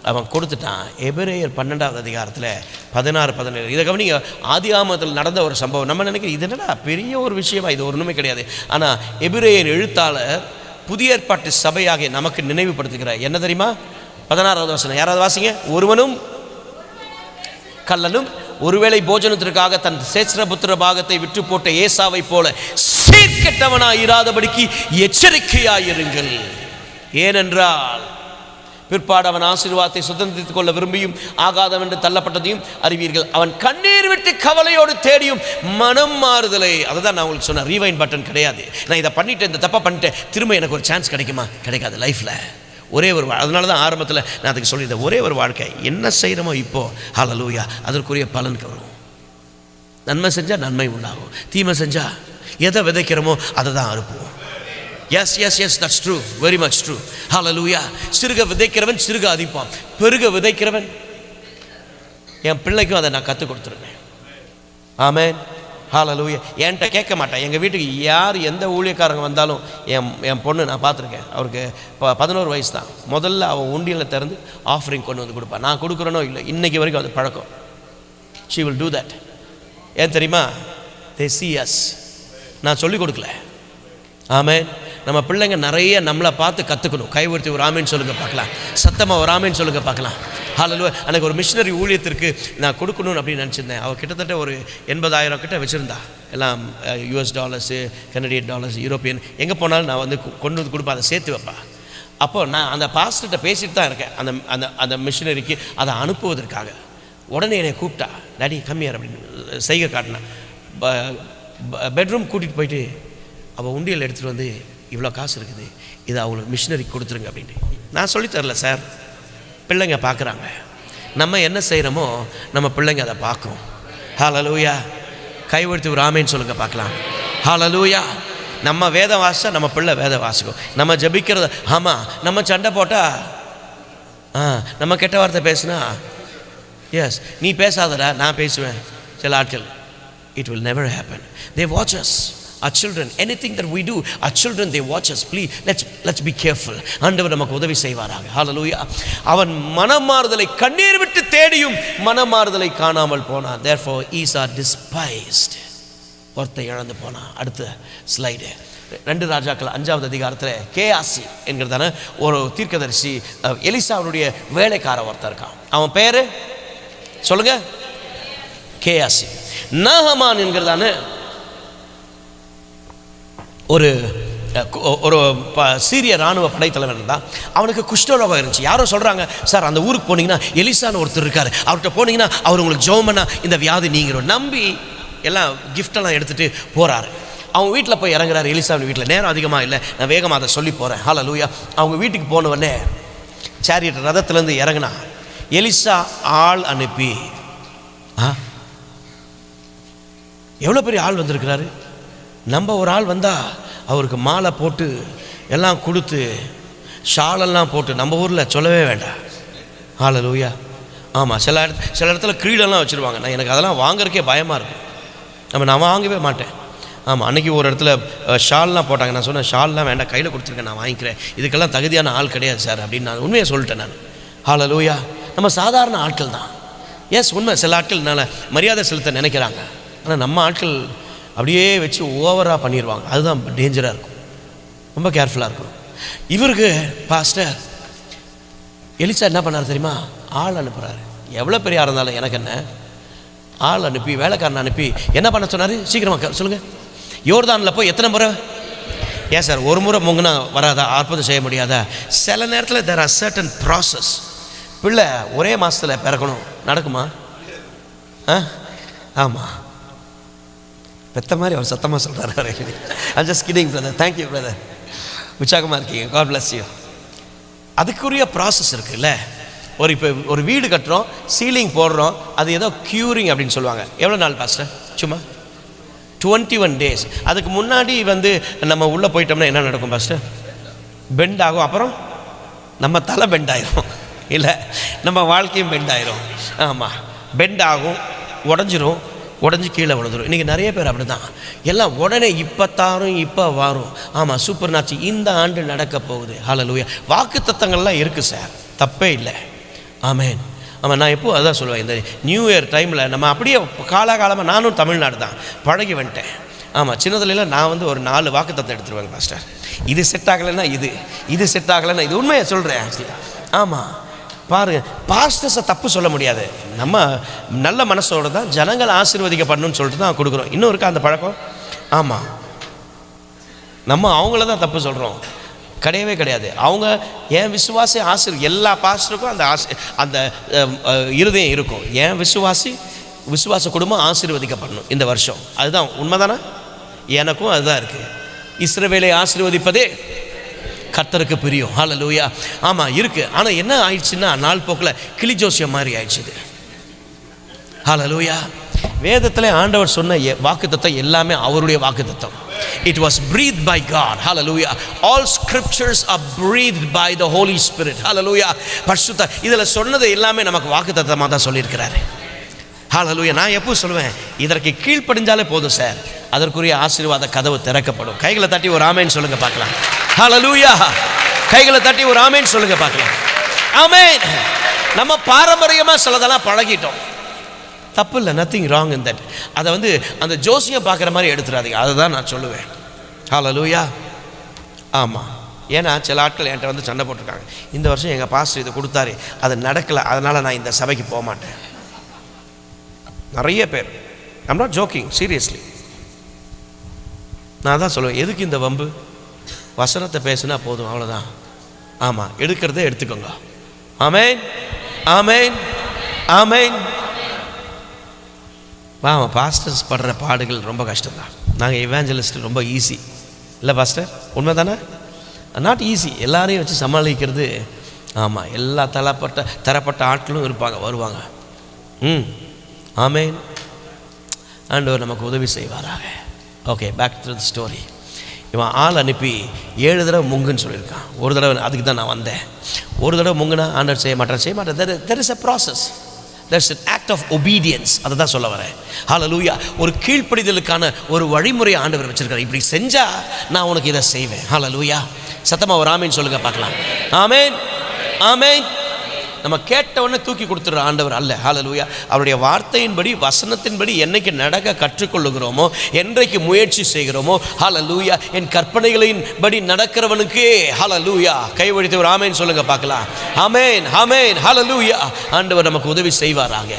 அவன் கொடுத்துட்டான். எபிரேயர் 12வது அதிகாரத்தில் 16-17 இதை கவனிங்க. ஆதியாகமத்தில் நடந்த ஒரு சம்பவம். நம்ம நினைக்கிறோம் இது என்னடா பெரிய ஒரு விஷயமா, இது ஒன்றுமே கிடையாது. ஆனால் எபிரேயர் எழுத்தாளர் புதிய ஏற்பாட்டு சபையாகிய நமக்கு நினைவுபடுத்துகிறார். என்ன தெரியுமா? 16வது வசனம் யாராவது வாசிங்க. ஒருவனும் கள்ளனும் ஒருவேளை போஜனத்திற்காக தன் சேஷ்டபுத்திர பாகத்தை விற்று போட்ட ஏசாவை போல சீர்கெட்டவனாய் இராதபடிக்கு எச்சரிக்கையாயிருங்கள். ஏனென்றால் பிற்பாடு அவன் ஆசீர்வாதத்தை சுதந்திரித்துக் கொள்ள விரும்பியும் ஆகாதம் என்று தள்ளப்பட்டதையும் அறிவீர்கள். அவன் கண்ணீர் விட்டு கவலையோடு தேடியும் மனம் மாறுதலை. அதுதான் நான் உங்களுக்கு சொன்னேன், ரீவைண்ட் பட்டன் கிடையாது. நான் இதை பண்ணிட்டேன், இந்த தப்பை பண்ணிட்டேன், திரும்ப எனக்கு ஒரு சான்ஸ் கிடைக்குமா? கிடைக்காது லைஃப்பில். ஒரே ஒரு அதனால தான் ஆரம்பத்தில் நான் அதுக்கு சொல்லியிருந்தேன், ஒரே ஒரு வாழ்க்கை. என்ன செய்கிறோமோ இப்போது ஹல்லேலூயா அதற்குரிய பலனுக்கு வரும். நன்மை செஞ்சால் நன்மை உண்டாகும், தீமை செஞ்சால் எதை விதைக்கிறோமோ அதை தான் அறுப்போம். Yes yes yes that's true, very much true. ஹல்லேலூயா. சிறுக விதைக்கிறவன் சிறுக அதிப்பான், பெருக விதைக்கிறவன். என் பிள்ளைக்கும் அதை நான் கற்றுக் கொடுத்துருவேன். ஆமென், ஹல்லேலூயா. என்கிட்ட கேட்க மாட்டேன். எங்கள் வீட்டுக்கு யார் எந்த ஊழியக்காரங்க வந்தாலும் என் பொண்ணு நான் பார்த்துருக்கேன், அவருக்கு 11 வயசு தான். முதல்ல அவன் உண்டியலை திறந்து ஆஃபரிங் கொண்டு வந்து கொடுப்பான். நான் கொடுக்குறேனோ இல்லை, இன்றைக்கி வரைக்கும் அது பழக்கம். She will do that. ஏன் தெரியுமா? தே see us. நான் சொல்லிக் கொடுக்கல. ஆமென். நம்ம பிள்ளைங்க நிறைய நம்மளை பார்த்து கற்றுக்கணும். கைவர்த்தி ஒரு ஆமேன்னு சொல்லுங்கள் பார்க்கலாம். சத்தமாக ஒரு ஆமேன்னு சொல்லுங்கள் பார்க்கலாம். ஹல்லேலூயா. அன்றைக்கி ஒரு மிஷினரி ஊழியத்திற்கு நான் கொடுக்கணும் அப்படின்னு நினச்சிருந்தேன். அவள் கிட்டத்தட்ட ஒரு 80,000 கிட்ட வச்சுருந்தா. எல்லாம் US dollars, Canadian dollars, European. எங்கே போனாலும் நான் வந்து கொண்டு வந்து கொடுப்பேன், அதை சேர்த்து வைப்பேன். அப்போது நான் அந்த பாஸ்டர்கிட்ட பேசிட்டு தான் இருக்கேன், அந்த அந்த அந்த மிஷினரிக்கு அதை அனுப்புவதற்காக. உடனே என்னை கூப்பிட்டா, டாடி கம்மியார் அப்படின்னு செய்கை காட்டினேன். பெட்ரூம் கூட்டிகிட்டு போயிட்டு அவள் உண்டியல் எடுத்துகிட்டு வந்து, இவ்வளோ காசு இருக்குது, இதை அவங்களுக்கு மிஷினரிக்கு கொடுத்துருங்க அப்படின்ட்டு. நான் சொல்லித்தரல சார், பிள்ளைங்க பார்க்குறாங்க. நம்ம என்ன செய்கிறோமோ நம்ம பிள்ளைங்க அதை பார்க்கும். ஹல்லேலூயா. கைவர்த்தி ஒரு ஆமேன்னு சொல்லுங்கள் பார்க்கலாம். ஹல்லேலூயா. நம்ம வேதம் வாசித்தா நம்ம பிள்ளை வேதம் வாசிக்கும். நம்ம ஜபிக்கிறது, ஆமாம், நம்ம சண்டை போட்டால் நம்ம கெட்ட வார்த்தை பேசுனா, எஸ் நீ பேசாதடா நான் பேசுவேன். சில ஆட்கள், it will never happen. They watch us, our children, anything that we do, our children, they watch us. Please, let's be careful. ஆண்டவர் நமக்கு உதவி செய்வாராக. ஹல்லேலூயா. அவன் மனமாறுதலை கண்ணீர் விட்டு தேடியும் மனமாறுதலை காணாமல் போனான். Therefore Esau despised. ஒருத்தை இழந்து போனான். அடுத்த ஸ்லைடு 2 ராஜாக்கள் 5வது அதிகாரத்தில் கேயாசி என்கிறதான ஒரு தீர்க்கதரிசி எலிசாவுடைய வேலைக்கார ஒருத்தர் இருக்கான். அவன் பேர் சொல்லுங்க, கேயாசி. நாகமான் என்கிறதான ஒரு ஒரு சீரிய இராணுவ படைத்தலைவன் தான். அவனுக்கு குஷ்டரோகம் இருந்துச்சு. யாரோ சொல்கிறாங்க, சார் அந்த ஊருக்கு போனீங்கன்னா எலிசான்னு ஒருத்தர் இருக்கார், அவர்கிட்ட போனீங்கன்னா அவர் உங்களுக்கு ஜெபம்னா இந்த வியாதி நீங்கிறோம். நம்பி எல்லாம் கிஃப்டெல்லாம் எடுத்துகிட்டு போகிறாரு. அவங்க வீட்டில் போய் இறங்குறாரு. எலிசாவின் வீட்டில் நேரம் அதிகமாக இல்லை, நான் வேகமாக அதை சொல்லி போகிறேன். ஹல்லேலூயா. அவங்க வீட்டுக்கு போனவொடனே சேரியட் ரதத்துலேருந்து இறங்கினா எலிசா ஆள் அனுப்பி, எவ்வளோ பெரிய ஆள் வந்திருக்கிறாரு. நம்ம ஒரு ஆள் வந்தால் அவருக்கு மாலை போட்டு எல்லாம் கொடுத்து ஷாலெல்லாம் போட்டு, நம்ம ஊரில் சொல்லவே வேண்டாம். ஹல்லேலூயா. ஆமாம், சில இடத்துல கிரீடெல்லாம் வச்சுருவாங்க. நான் எனக்கு அதெல்லாம் வாங்குறதுக்கே பயமாக இருக்கும். நான் வாங்கவே மாட்டேன். ஆமாம், அன்றைக்கி ஒரு இடத்துல ஷால்லாம் போட்டாங்க. நான் சொன்னேன், ஷால்லாம் வேண்டாம், கையில் கொடுத்துருக்கேன், நான் வாங்கிக்கிறேன், இதுக்கெல்லாம் தகுதியான ஆள் கிடையாது சார் அப்படின்னு நான் உண்மையை சொல்லிட்டேன். நான் ஹல்லேலூயா. நம்ம சாதாரண ஆட்கள் தான். எஸ் உண்மை. சில ஆட்கள் என்னால் மரியாதை செலுத்த நினைக்கிறாங்க, ஆனால் நம்ம ஆட்கள் அப்படியே வச்சு ஓவராக பண்ணிடுவாங்க. அதுதான் டேஞ்சராக இருக்கும். ரொம்ப கேர்ஃபுல்லாக இருக்கணும். இவருக்கு பாஸ்டர் எலிசா என்ன பண்ணார் தெரியுமா? ஆள் அனுப்புகிறாரு. எவ்வளோ பெரிய இருந்தாலும் எனக்கு என்ன, ஆள் அனுப்பி வேலைக்காரனை அனுப்பி என்ன பண்ண சொன்னார்? சீக்கிரமாக சொல்லுங்கள். யோர்தானில் போய் எத்தனை முறை? ஏன் சார் ஒரு முறை முங்குனா வராதா? அற்புதம் செய்ய முடியாதா? சில நேரத்தில் there are certain process. பிள்ளை ஒரே மாதத்தில் பிறக்கணும், நடக்குமா? ஆமாம், பெத்த மாதிரி அவர் சத்தமாக சொல்கிறாரு. I'm just kidding brother. Thank you brother. உற்சாகமாக இருக்கீங்க. God bless you. அதுக்குரிய ப்ராசஸ் இருக்குல்ல. இப்போ ஒரு வீடு கட்டுறோம், சீலிங் போடுறோம், அது ஏதோ க்யூரிங் அப்படின்னு சொல்லுவாங்க. எவ்வளோ நாள் பாஸ்டர்? சும்மா 21 days. அதுக்கு முன்னாடி நம்ம உள்ளே போயிட்டோம்னா என்ன நடக்கும் பாஸ்டர்? பெண்ட் ஆகும், அப்புறம் நம்ம தலை பெண்ட் ஆயிரும், இல்லை நம்ம வாழ்க்கையும் பெண்ட் ஆயிரும். ஆமாம், பெண்ட் ஆகும், உடஞ்சி கீழே விழுந்துடும். இன்றைக்கி நிறைய பேர் அப்படி தான், எல்லாம் உடனே இப்போ தாரும் இப்போ வரும். ஆமாம், சூப்பர் நாச்சு இந்த ஆண்டு நடக்க போகுது. ஹல்லேலூயா. வாக்கு தத்தங்கள்லாம் இருக்குது சார், தப்பே இல்லை. ஆமேன். ஆமாம், நான் எப்போது அதான் சொல்லுவேன், இந்த நியூ இயர் டைமில் நம்ம அப்படியே காலகாலமாக, நானும் தமிழ்நாடு தான் பழகி வந்துட்டேன். ஆமாம், சின்னதுலாம் நான் ஒரு 4 வாக்கு தத்தம் எடுத்துருவேங்க பாஸ்டர். இது செட் ஆகலைன்னா இது செட் ஆகலைன்னா இது. உண்மையை சொல்கிறேன். ஆமாம், பாருங்கள், பாஸ்டர்ஸை தப்பு சொல்ல முடியாது. நம்ம நல்ல மனசோடு தான் ஜனங்கள் ஆசீர்வதிக்கப்படணும்னு சொல்லிட்டு தான் கொடுக்குறோம். இன்னும் இருக்கா அந்த பழக்கம்? ஆமாம், நம்ம அவங்கள தான் தப்பு சொல்கிறோம், கிடையவே கிடையாது. அவங்க என் விசுவாசி எல்லா பாஸ்டருக்கும் அந்த இருதயம் இருக்கும். என் விசுவாச குடும்பம் ஆசீர்வதிக்கப்படணும் இந்த வருஷம். அதுதான் உண்மைதானே? எனக்கும் அதுதான் இருக்குது. இஸ்ரவேலை ஆசீர்வதிப்பதே கர்த்தருக்கு பிரியம். ஹல்லேலூயா. ஆமாம், இருக்குது. ஆனால் என்ன ஆயிடுச்சுன்னா, நாள் போக்கில் கிளி ஜோசியம் மாதிரி ஆயிடுச்சு. ஹல்லேலூயா. வேதத்தில் ஆண்டவர் சொன்ன வாக்குத்தத்தம் எல்லாமே அவருடைய வாக்குத்தத்தம். It was breathed by God. Hallelujah. All scriptures are breathed by the Holy Spirit. Hallelujah. பரிசுத்த இதில் சொன்னது எல்லாமே நமக்கு வாக்குத்தத்தமாக தான் சொல்லியிருக்கிறாரு. ஹல்லேலூயா. நான் எப்போ சொல்லுவேன், இதற்கு கீழ்ப்படிஞ்சாலே போதும் சார், அதற்குரிய ஆசீர்வாத கதவு திறக்கப்படும். கைகளை தட்டி ஒரு ஆமேன் சொல்லுங்க பார்க்கலாம். ஹல்லேலூயா. கைகளை தட்டி ஒரு ஆமேன் சொல்லுங்க பார்க்கலாம். ஆமேன். நம்ம பாரம்பரியமாக சிலதெல்லாம் பழகிட்டோம், தப்பு இல்லை, நத்திங் ராங் இன் தட். அதை அந்த ஜோசியம் பார்க்குற மாதிரி எடுத்துடாதீங்க, அதை தான் நான் சொல்லுவேன். ஹல்லேலூயா. ஆமாம், ஏன்னா சில ஆட்கள் என்கிட்ட சண்டை போட்டிருக்காங்க, இந்த வருஷம் எங்கள் பாஸ்டர் இதை கொடுத்தாரு, அது நடக்கலை, அதனால் நான் இந்த சபைக்கு போக மாட்டேன். நிறைய பேர். I'm not jogging, seriously. நான் தான் சொல்லுவேன், எதுக்கு இந்த வம்பு? வசனத்தை பேசுனா போதும், அவ்வளோதான். ஆமாம், எடுக்கிறதே எடுத்துக்கோங்க. ஆமேன், ஆமேன், ஆமேன். ஆமாம், பாஸ்டர்ஸ் படுற பாடுகள் ரொம்ப கஷ்டம்தான். நாங்கள் இவாஞ்சலிஸ்ட் ரொம்ப ஈஸி இல்லை பாஸ்டர், உண்மை தானே? Not easy. எல்லாரையும் வச்சு சமாளிக்கிறது. ஆமாம், எல்லா தரப்பட்ட ஆட்களும் இருப்பாங்க, வருவாங்க. ஆமேன். ஆண்டவர் நமக்கு உதவி செய்வாராக. Okay, back to the story. இவன் ஆள் அனுப்பி 7 தடவை முங்குன்னு சொல்லியிருக்கான். ஒரு தடவை, அதுக்கு தான் நான் வந்தேன். ஒரு தடவை முங்குனா ஆண்டவர் செய்ய மாட்டேன். There is a process. There's an act of obedience. அதை தான் சொல்ல வரேன். ஹல்லேலூயா. ஒரு கீழ்ப்படிதலுக்கான ஒரு வழிமுறை ஆண்டவர் வச்சிருக்காரு. இப்படி செஞ்சா நான் உனக்கு இதை செய்வேன். ஹல்லேலூயா. சத்தமா ஒரு ஆமேன் சொல்லுங்க பார்க்கலாம். ஆமேன், ஆமேன். நம்ம கேட்ட உடனே தூக்கி கொடுத்துடுற ஆண்டவர் அல்ல. ஹல்லேலூயா. அவருடைய வார்த்தையின்படி, வசனத்தின்படி என்னைக்கு நடக்க கற்றுக்கொள்ளுகிறோமோ, என்றைக்கு முயற்சி செய்கிறோமோ, ஹல்லேலூயா, என் கற்பனைகளின் படி நடக்கிறவனுக்கு ஹல்லேலூயா. கைவழித்து ஒரு ஆமேன் சொல்லுங்க பார்க்கலாம். ஆமேன், ஆமேன். ஹல்லேலூயா. ஆண்டவர் நமக்கு உதவி செய்வாராக.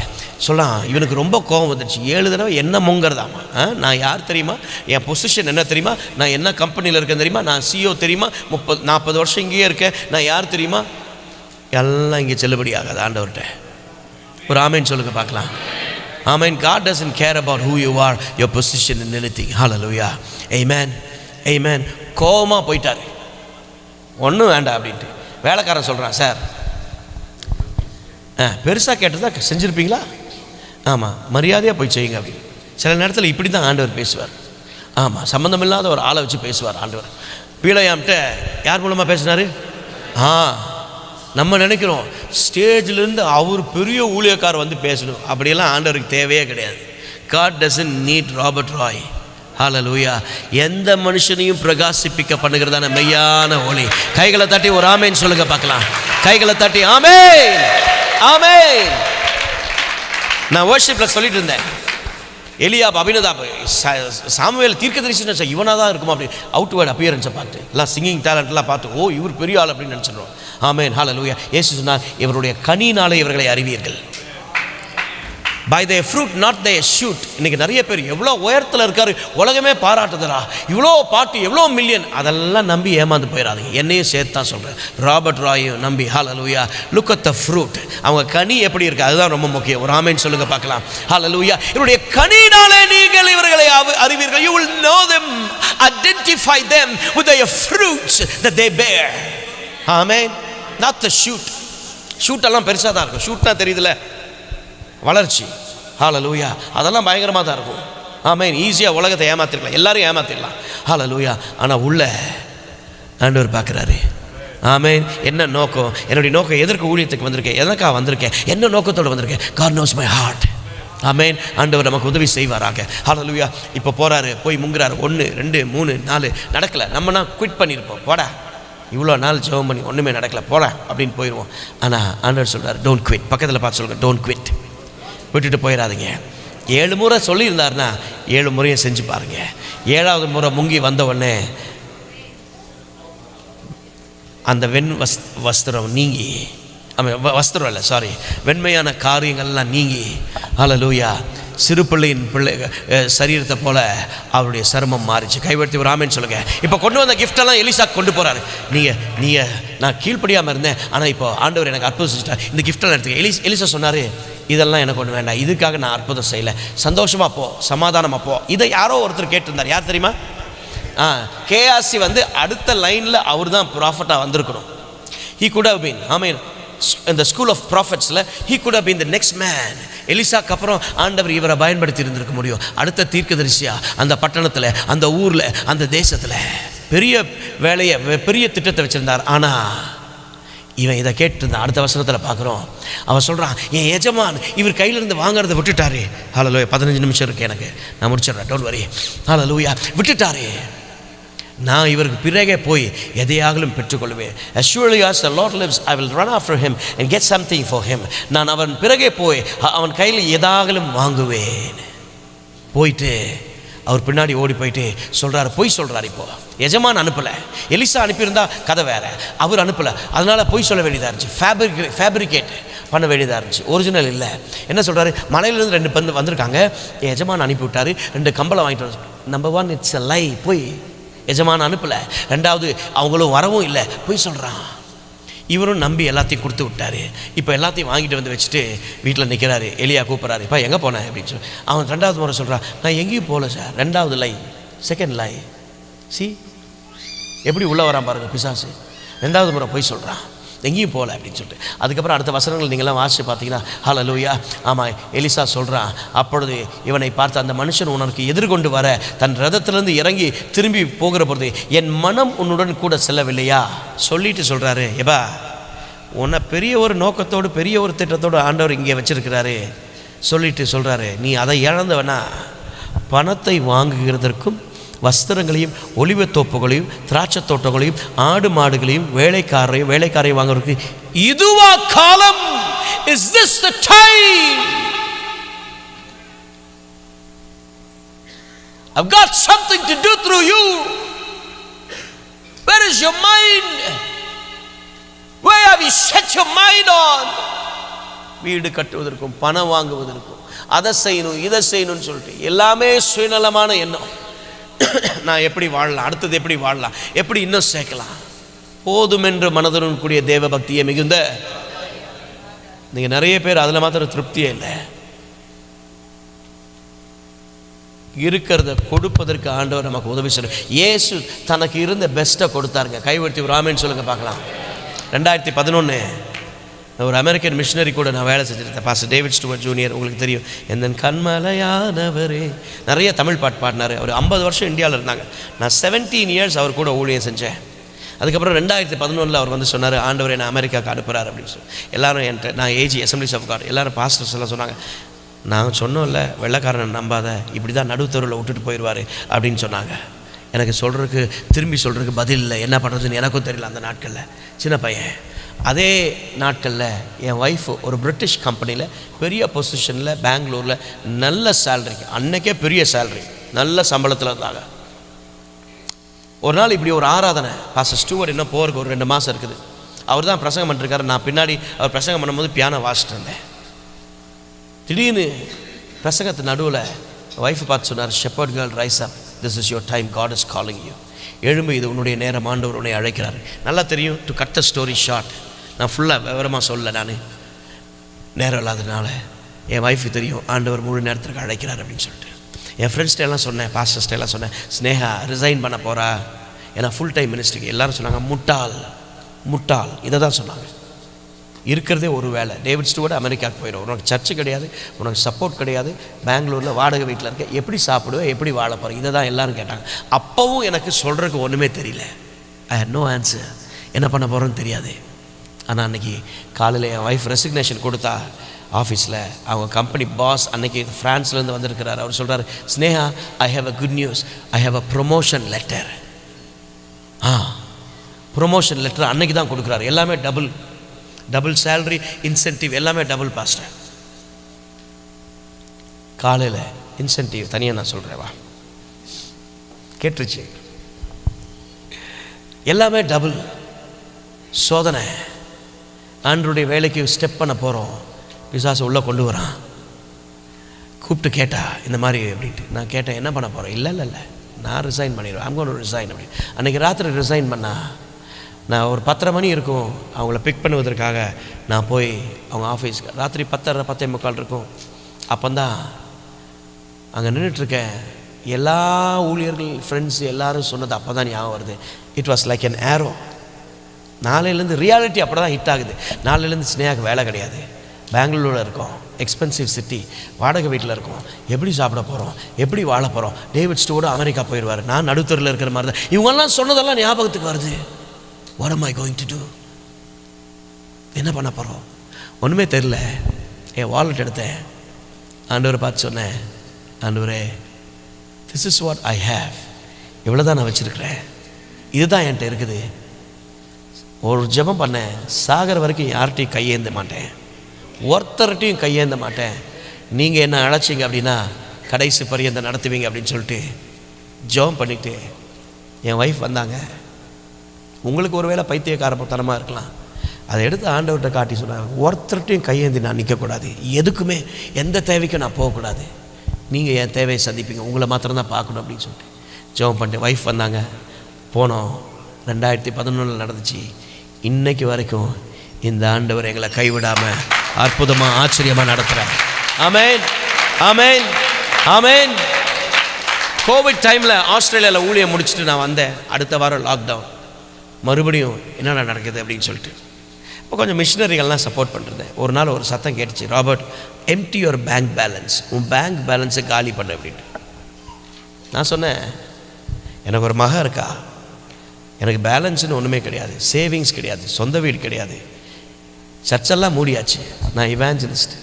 சொல்லலாம், இவனுக்கு ரொம்ப கோபம் வந்துடுச்சு. 7 தடவை என்ன முங்கிறதாமா? நான் யார் தெரியுமா? என் பொசிஷன் என்ன தெரியுமா? நான் என்ன கம்பெனியில் இருக்கேன் தெரியுமா? நான் CEO தெரியுமா? 30-40 வருஷம் இங்கேயே இருக்கேன். நான் யார் தெரியுமா? எல்லாம் இங்கே செல்லுபடி ஆகாது ஆண்டவர்கிட்ட. ஒரு ஆமேன் சொல்லுங்க பார்க்கலாம். ஆமேன். God doesn't care about who you are, your position in anything. Hallelujah. Amen. Amen. கோபமாக போயிட்டார், ஒன்றும் வேண்டாம் அப்படின்ட்டு. வேலைக்காரன் சொல்கிறான், சார் பெருசாக கேட்டதா செஞ்சுருப்பீங்களா? ஆமாம், மரியாதையாக போய் செய்யுங்க அப்படின்னு. சில நேரத்தில் இப்படி தான் ஆண்டவர் பேசுவார். ஆமாம், சம்மந்தமில்லாத ஒரு ஆளை வச்சு பேசுவார் ஆண்டவர். பீலையாம்கிட்ட யார் மூலமாக பேசினார்? நம்ம நினைக்கிறோம் ஸ்டேஜிலேருந்து அவர் பெரிய ஊழியக்கார் பேசணும். அப்படியெல்லாம் ஆண்டவருக்கு தேவையே கிடையாது. God doesn't need Robert Roy. ஹல்லேலூயா. எந்த மனுஷனையும் பிரகாசிப்பிக்க பண்ணுகிறதான மெய்யான ஒளி. கைகளை தட்டி ஒரு ஆமேன் சொல்லுங்க பார்க்கலாம். கைகளை தட்டி ஆமேன், ஆமேன். நான் வர்ஷிப்பில் சொல்லிட்டு இருந்தேன், எலியாப், அபினதாப், சாமுவேல் தீர்க்கதரிசின்னு இவனாக தான் இருக்குமா அப்படி அவுட்வேர்ட் அப்பியரன்ஸை பார்த்து, எல்லாம் சிங்கிங் டேலண்ட்லாம் பார்த்து, ஓ இவர் பெரிய ஆள் அப்படின்னு நினச்சிடுறோம். ஆமேன், ஹல்லேலூயா. இயேசு சொன்னார், இவருடைய கனியினாலே இவர்களை அறிவீர்கள். by their fruit not their shoot. இன்னைக்கு நிறைய பேர் எவ்வளோ உயரத்தில் இருக்காரு, உலகமே பாராட்டுதரா, இவ்வளோ பாட்டு, எவ்வளோ மில்லியன், அதெல்லாம் நம்பி ஏமாந்து போயிடாதீங்க. என்னையும் சேர்த்து தான் சொல்கிறேன், ராபர்ட் ராயும் நம்பி. ஹல்லேலூயா. Look at the fruit. அவங்க கனி எப்படி இருக்குது, அதுதான் ரொம்ப முக்கியம். ஒரு ஆமேன் சொல்லுங்க பார்க்கலாம். ஹல்லேலூயா. இவருடைய கனியினாலே நீங்கள் இவர்களை அறிவீர்கள். you will know them, identify them with their fruits that they bear. Amen. not the shoot. Shoot எல்லாம் பெருசாக தான் இருக்கும். ஷூட்னா தெரியுதுல, வளர்ச்சி. ஹல்லேலூயா. அதெல்லாம் பயங்கரமாக தான் இருக்கும். ஆமேன். ஈஸியாக உலகத்தை ஏமாத்திருக்கலாம், எல்லாரும் ஏமாத்திடலாம். ஹல்லேலூயா. ஆனால் உள்ள ஆண்டவர் பார்க்குறாரு. ஆமென். என்ன நோக்கம்? என்னுடைய நோக்கம் எதற்கு ஊழியத்துக்கு வந்திருக்கேன், எதற்காக வந்திருக்கேன், என்ன நோக்கத்தோடு வந்திருக்கேன்? God knows my heart. ஆமென். ஆண்டவர் நமக்கு உதவி செய்வாராக. ஹல்லேலூயா. இப்போ போகிறாரு, போய் முங்குறாரு. 1 2 3 4 நடக்கலை. நம்மனா குவிட் பண்ணியிருப்போம். போடா, இவ்வளோ நாள் ஜெபம் பண்ணி ஒன்றுமே நடக்கலை, போடா அப்படின்னு போயிடுவோம். ஆனால் ஆண்டவர் சொல்கிறார், டோன்ட் குவிட். பக்கத்தில் பார்த்து சொல்லுங்கள், டோன்ட் குவிட். விட்டுட்டு போயிடாதீங்க. 7 முறை சொல்லியிருந்தாருன்னா 7 முறையும் செஞ்சு பாருங்கள். 7வது முறை முங்கி வந்த உடனே அந்த வஸ்திரம் நீங்கி, வஸ்திரம் இல்லை, சாரி, வெண்மையான காரியங்கள்லாம் நீங்கி, ஹல்லேலூயா, சிறு பிள்ளையின் சரீரத்தை போல அவருடைய சருமம் மாறிச்சு. கைவர்த்தி ஒரு ஆமென் சொல்லுங்க. இப்போ கொண்டு வந்த கிஃப்டெல்லாம் எலிசா கொண்டு போகிறாரு. நீங்கள் நான் கீழ்ப்படியாமல் இருந்தேன், ஆனால் இப்போ ஆண்டவர் எனக்கு அற்புதம் செஞ்சுட்டார், இந்த கிஃப்டெல்லாம் எடுத்துக்க. எலிசா சொன்னார், இதெல்லாம் எனக்கு ஒன்று வேண்டாம், இதுக்காக நான் அற்புதம் செய்யலை, சந்தோஷமாக போ, சமாதானமாக போ. இதை யாரோ ஒருத்தர் கேட்டிருந்தார். யார் தெரியுமா? கேஆர்சி அடுத்த லைனில் அவர் தான் ப்ராஃபட்டாக வந்திருக்கணும். He could have been, I mean, in the school of prophets, he could have been the next man. எலிசாக்கு அப்புறம் ஆண்டவர் இவரை பயன்படுத்தி இருந்திருக்க முடியும். அடுத்த தீர்க்கதரிசியா அந்த பட்டணத்தில், அந்த ஊரில், அந்த தேசத்தில் பெரிய வேலையை, பெரிய திட்டத்தை வச்சுருந்தார். ஆனால் இவன் இதை கேட்டுருந்தான். அடுத்த வசனத்தில் பார்க்குறோம், அவன் சொல்கிறான், என் எஜமான் இவர் கையிலேருந்து வாங்குறதை விட்டுட்டாரு. ஹல்லேலூயா. 15 நிமிஷம் இருக்குது எனக்கு, நான் முடிச்சிடுறேன், டோன்ட் வரி. ஹல்லேலூயா. விட்டுட்டாரு. நான் இவருக்கு பிறகே போய் எதையாகலும் பெற்றுக்கொள்வேன். As surely as the Lord lives, I will run after him and get something for him. நான் அவன் பிறகே போய் அவன் கையில் எதாகலும் வாங்குவேன். போயிட்டு அவர் பின்னாடி ஓடி போயிட்டு சொல்கிறாரு, பொய் சொல்கிறார். இப்போ எஜமான் அனுப்பலை, எலிசா அனுப்பியிருந்தா கதை வேறு, அவர் அனுப்பலை. அதனால் பொய் சொல்ல வேண்டியதாக இருந்துச்சு, ஃபேப்ரிகேட் பண்ண வேண்டியதாக இருந்துச்சு, ஒரிஜினல் இல்லை. என்ன சொல்கிறாரு, மலையிலேருந்து 2 பந்து வந்திருக்காங்க, எஜமான் அனுப்பி விட்டார், 2 கம்பளம் வாங்கிட்டு வர. நம்பர் 1, இட்ஸ் a lie, போய் எஜமான அனுப்பலை. 2வது, அவங்களும் வரவும் இல்லை, போய் சொல்கிறான். இவரும் நம்பி எல்லாத்தையும் கொடுத்து விட்டார். இப்போ எல்லாத்தையும் வாங்கிட்டு வந்து வச்சுட்டு வீட்டில் நிற்கிறாரு. எலியா கூப்பிட்றாரு, இப்போ எங்கே போனேன் அப்படின்னு சொல்லி. அவன் 2வது முறை சொல்கிறான், நான் எங்கேயும் போகல சார். 2வது லை, செகண்ட் லை. சி எப்படி உள்ளே வரான் பாருங்கள் பிசாசு. 2வது முறை போய் சொல்கிறான், எங்கேயும் போகல அப்படின்னு சொல்லிட்டு. அதுக்கப்புறம் அடுத்த வசனங்கள் நீங்களாம் வாசித்து பார்த்தீங்கன்னா, ஹல்லேலூயா, ஆமாம், எலிசா சொல்கிறான், அப்பொழுது இவனை பார்த்து அந்த மனுஷன் உனக்கு எதிர்கொண்டு வர தன் ரதத்திலேருந்து இறங்கி திரும்பி போகிற பொழுது என் மனம் உன்னுடன் கூட செல்லவில்லையா? சொல்லிட்டு சொல்கிறாரு, ஏபா, உன்னை பெரிய ஒரு நோக்கத்தோடு, பெரிய ஒரு திட்டத்தோடு ஆண்டவர் இங்கே வச்சிருக்கிறாரு. சொல்லிட்டு சொல்கிறாரு, நீ அதை இழந்தவனா? பணத்தை வாங்குகிறதற்கும் வஸ்திரங்களையும் ஒலிவத்தோப்புகளையும் திராட்சை தோட்டங்களையும் ஆடு மாடுகளையும் வேலைக்காரையும் வாங்குறதுக்கு இதுவா காலம்? Is this the time? I've got something to do through you. Where is your mind? Where have you set your mind on? வீடு கட்டுவதற்கும் பணம் வாங்குவதற்கும் அதை செய்யணும் இதை செய்யணும்னு சொல்லிட்டு எல்லாமே சுயநலமான எண்ணம். நான் எப்படி வாழலாம், அடுத்தது எப்படி வாழலாம், எப்படி இன்னும் சேர்க்கலாம். போதுமென்று மனதுடன் கூடிய தேவ பக்தியை மிகுந்த. நீங்கள் நிறைய பேர் அதில் மாத்திரம் திருப்தியே இல்லை. இருக்கிறத கொடுப்பதற்கு ஆண்டவர் நமக்கு உதவி செய்யணும். இயேசு தனக்கு இருந்த பெஸ்ட்டை கொடுத்தாருங்க. கைவர்த்தி ஒரு ஆமென் சொல்லுங்கள் பார்க்கலாம். 2011 ஒரு அமெரிக்கன் மிஷினரி கூட நான் வேலை செஞ்சுருந்தேன். பாஸ்டர் டேவிட் ஸ்டூவர்ட் ஜூனியர், உங்களுக்கு தெரியும். எந்த கண்மலையானவரே, நிறைய தமிழ் பாட்டு பாடினார். அவர் 50 வருஷம் இந்தியாவில் இருந்தாங்க. நான் 17 இயர்ஸ் அவர் கூட ஊழியம் செஞ்சேன். அதுக்கப்புறம் 2011 அவர் வந்து சொன்னார், ஆண்டவரை நான் அமெரிக்காவுக்கு அனுப்புகிறார் அப்படின்னு சொல்லி. எல்லோரும் என்கிட்ட, நான் ஏஜி அசம்பிளிஸ் ஆஃப் காட், எல்லோரும் பாஸ்டர்ஸ் எல்லாம் சொன்னாங்க, நான் சொன்னோம்ல வெள்ளைக்காரனை நம்பாத, இப்படி தான் நடுத்தருவில் விட்டுட்டு போயிடுவார் அப்படின்னு சொன்னாங்க. எனக்கு சொல்கிறதுக்கு, திரும்பி சொல்கிறதுக்கு பதில் இல்லை. என்ன பண்ணுறதுன்னு எனக்கும் தெரியல அந்த நாட்களில். சின்ன பையன். அதே நாட்களில் என் ஒய்ஃபு ஒரு பிரிட்டிஷ் கம்பெனியில் பெரிய பொசிஷனில் பெங்களூரில் நல்ல சேலரிக்கு, அன்றைக்கே பெரிய சேலரி, நல்ல சம்பளத்தில் இருந்தாங்க. ஒரு நாள் இப்படி ஒரு ஆராதனை, பாஸ்டர் ஸ்டூவர்ட் இன்னும் போகிறதுக்கு ஒரு 2 மாதம் இருக்குது. அவர் தான் பிரசங்கம் பண்ணிருக்காரு. நான் பின்னாடி அவர் பிரசங்கம் பண்ணும்போது பியானோ வாசிட்டு இருந்தேன். திடீர்னு பிரசங்கத்து நடுவில் ஒய்ஃபை பார்த்து சொன்னார், shepherd girl rise up, this is your time, God is calling you. எழும்பு, இது உன்னுடைய நேரம், ஆண்டவர் உன்னை அழைக்கிறார். நல்லா தெரியும். To cut the story short, நான் ஃபுல்லாக விவரமாக சொல்ல, நான் நேரம் இல்லாததுனால. என் ஒய்ஃபுக்கு தெரியும் ஆண்டவர் முழு நேரத்துக்கு அழைக்கிறார் அப்படின்னு சொல்லிட்டு. என் ஃப்ரெண்ட்ஸ்கிட்ட எல்லாம் சொன்னேன், பாஸ்டர்ஸ்ட்ட எல்லாம் சொன்னேன், ஸ்னேகா ரிசைன் பண்ண போகிறா, ஏன்னா ஃபுல் டைம் மினிஸ்ட்ரிக்கு. எல்லோரும் சொன்னாங்க, முட்டாள் இதை தான் சொன்னாங்க. இருக்கிறதே ஒரு வேலை. டேவிட் ஸ்டூவர்ட் அமெரிக்காவுக்கு போயிடும், உனக்கு சர்ச்சு கிடையாது, உனக்கு சப்போர்ட் கிடையாது, பெங்களூரில் வாடகை வீட்டில் இருக்க, எப்படி சாப்பிடுவேன், எப்படி வாழ போகிறேன், இதை தான் எல்லோரும் கேட்டாங்க. அப்போவும் எனக்கு சொல்கிறதுக்கு ஒன்றுமே தெரியல. ஐ ஹேட் நோ ஆன்சர். என்ன பண்ண போகிறோன்னு தெரியாது. ஆனால் அன்றைக்கி காலையில் என் ஒய்ஃப் ரெசிக்னேஷன் கொடுத்தா ஆஃபீஸில், அவங்க கம்பெனி பாஸ் அன்றைக்கி ஃப்ரான்ஸ்லேருந்து வந்திருக்கிறார். அவர் சொல்கிறார், Sneha, I have a good news, I have a promotion letter. Promotion letter அன்னைக்கு தான் கொடுக்குறாரு. எல்லாமே டபுள் சேலரி, இன்சென்டிவ் எல்லாமே டபுள். பாஸ்டர் காலையில் இன்சென்டிவ் தனியாக நான் சொல்கிறேன், வா கேட்டுருச்சு, எல்லாமே டபுள். சோதனை. ஆண்டவருடைய வேலைக்கு ஸ்டெப் பண்ண போகிறோம். பிசாசு உள்ளே கொண்டு வரான். கூப்பிட்டு கேட்டா இந்த மாதிரி அப்படின்ட்டு. நான் கேட்டேன், என்ன பண்ண போகிறேன்? இல்லை நான் ரிசைன் பண்ணிடுவேன், ஐம் கோயிங் டு ரிசைன் அப்படி. அன்றைக்கி ராத்திரி ரிசைன் பண்ணா நான் ஒரு 10:30 மணி இருக்கும் அவங்கள பிக் பண்ணுவதற்காக நான் போய் அவங்க ஆஃபீஸ்க்கு. ராத்திரி 10:30 10:45 இருக்கும். அப்போந்தான் அங்கே நின்றுட்டுருக்கேன். எல்லா ஊழியர்கள் ஃப்ரெண்ட்ஸ் எல்லோரும் சொன்னது அப்போ தான் ஞாபகம் வருது. It was like an arrow. நாளையிலேருந்து ரியாலிட்டி அப்படி தான் ஹிட் ஆகுது. நாளையிலேருந்து ஸ்னேகாவுக்கு வேலை கிடையாது, பெங்களூரில் இருக்கோம், எக்ஸ்பென்சிவ் சிட்டி, வாடகை வீட்டில் இருக்கோம், எப்படி சாப்பிட போகிறோம், எப்படி வாழ போகிறோம். டேவிட் ஸ்டோடு அமெரிக்கா போயிடுவார், நான் நடுத்தரில் இருக்கிற மாதிரி தான். இவங்கெல்லாம் சொன்னதெல்லாம் ஞாபகத்துக்கு வருது. What am I going to do? என்ன பண்ண போகிறோம்? ஒன்றுமே தெரில. என் வாலெட் எடுத்தேன், ஆண்டவரை பார்த்து சொன்னேன், ஆண்டவரே, this is what I have, இவ்வளோ தான் நான் வச்சுருக்கிறேன், இதுதான் என்கிட்ட இருக்குது. ஒரு ஜெபம் பண்ணேன், சாகர வரைக்கும் யார்கிட்டையும் கையேந்த மாட்டேன், ஒருத்தர்கிட்டையும் கையேந்த மாட்டேன். நீங்கள் என்ன அழைச்சிங்க அப்படின்னா கடைசி பரியந்த நடத்துவீங்க அப்படின்னு சொல்லிட்டு ஜெபம் பண்ணிவிட்டு என் ஒய்ஃப் வந்தாங்க. உங்களுக்கு ஒரு வேளை பைத்தியக்காரத்தனமாக இருக்கலாம். அதை எடுத்து ஆண்டவர்கிட்ட காட்டி சொன்னாங்க, ஒருத்தர்கிட்டையும் கையேந்தி நான் நிற்கக்கூடாது, எதுக்குமே எந்த தேவைக்கும் நான் போகக்கூடாது, நீங்கள் என் தேவையை சந்திப்பீங்க, உங்களை மாத்திரம்தான் பார்க்கணும் அப்படின்னு சொல்லிட்டு ஜெபம் பண்ணிட்டு ஒய்ஃப் வந்தாங்க. போனோம். 2011 நடந்துச்சு. இன்னைக்கு வரைக்கும் இந்த ஆண்டவர் எங்களை கைவிடாமல் அற்புதமாக ஆச்சரியமாக நடத்துகிறார். ஆமென், ஆமென், ஆமென். கோவிட் டைமில் ஆஸ்திரேலியாவில் ஊழியம் முடிச்சுட்டு நான் வந்தேன். அடுத்த வாரம் லாக்டவுன். மறுபடியும் என்னென்ன நடக்குது அப்படின்னு சொல்லிட்டு இப்போ கொஞ்சம் மிஷினரிகள்லாம் சப்போர்ட் பண்ணுறேன். ஒரு நாள் ஒரு சத்தம் கேட்டுச்சு, Robert, empty your bank balance, உன் பேங்க் பேலன்ஸை காலி பண்ண அப்படின்ட்டு. நான் சொன்னேன், எனக்கு ஒரு மகன் இருக்கா, எனக்கு பேலன்ஸ்னு ஒன்றுமே கிடையாது, சேவிங்ஸ் கிடையாது, சொந்த வீடு கிடையாது, சர்ச்செல்லாம் மூடியாச்சு, நான் இவாஞ்சலிஸ்ட்,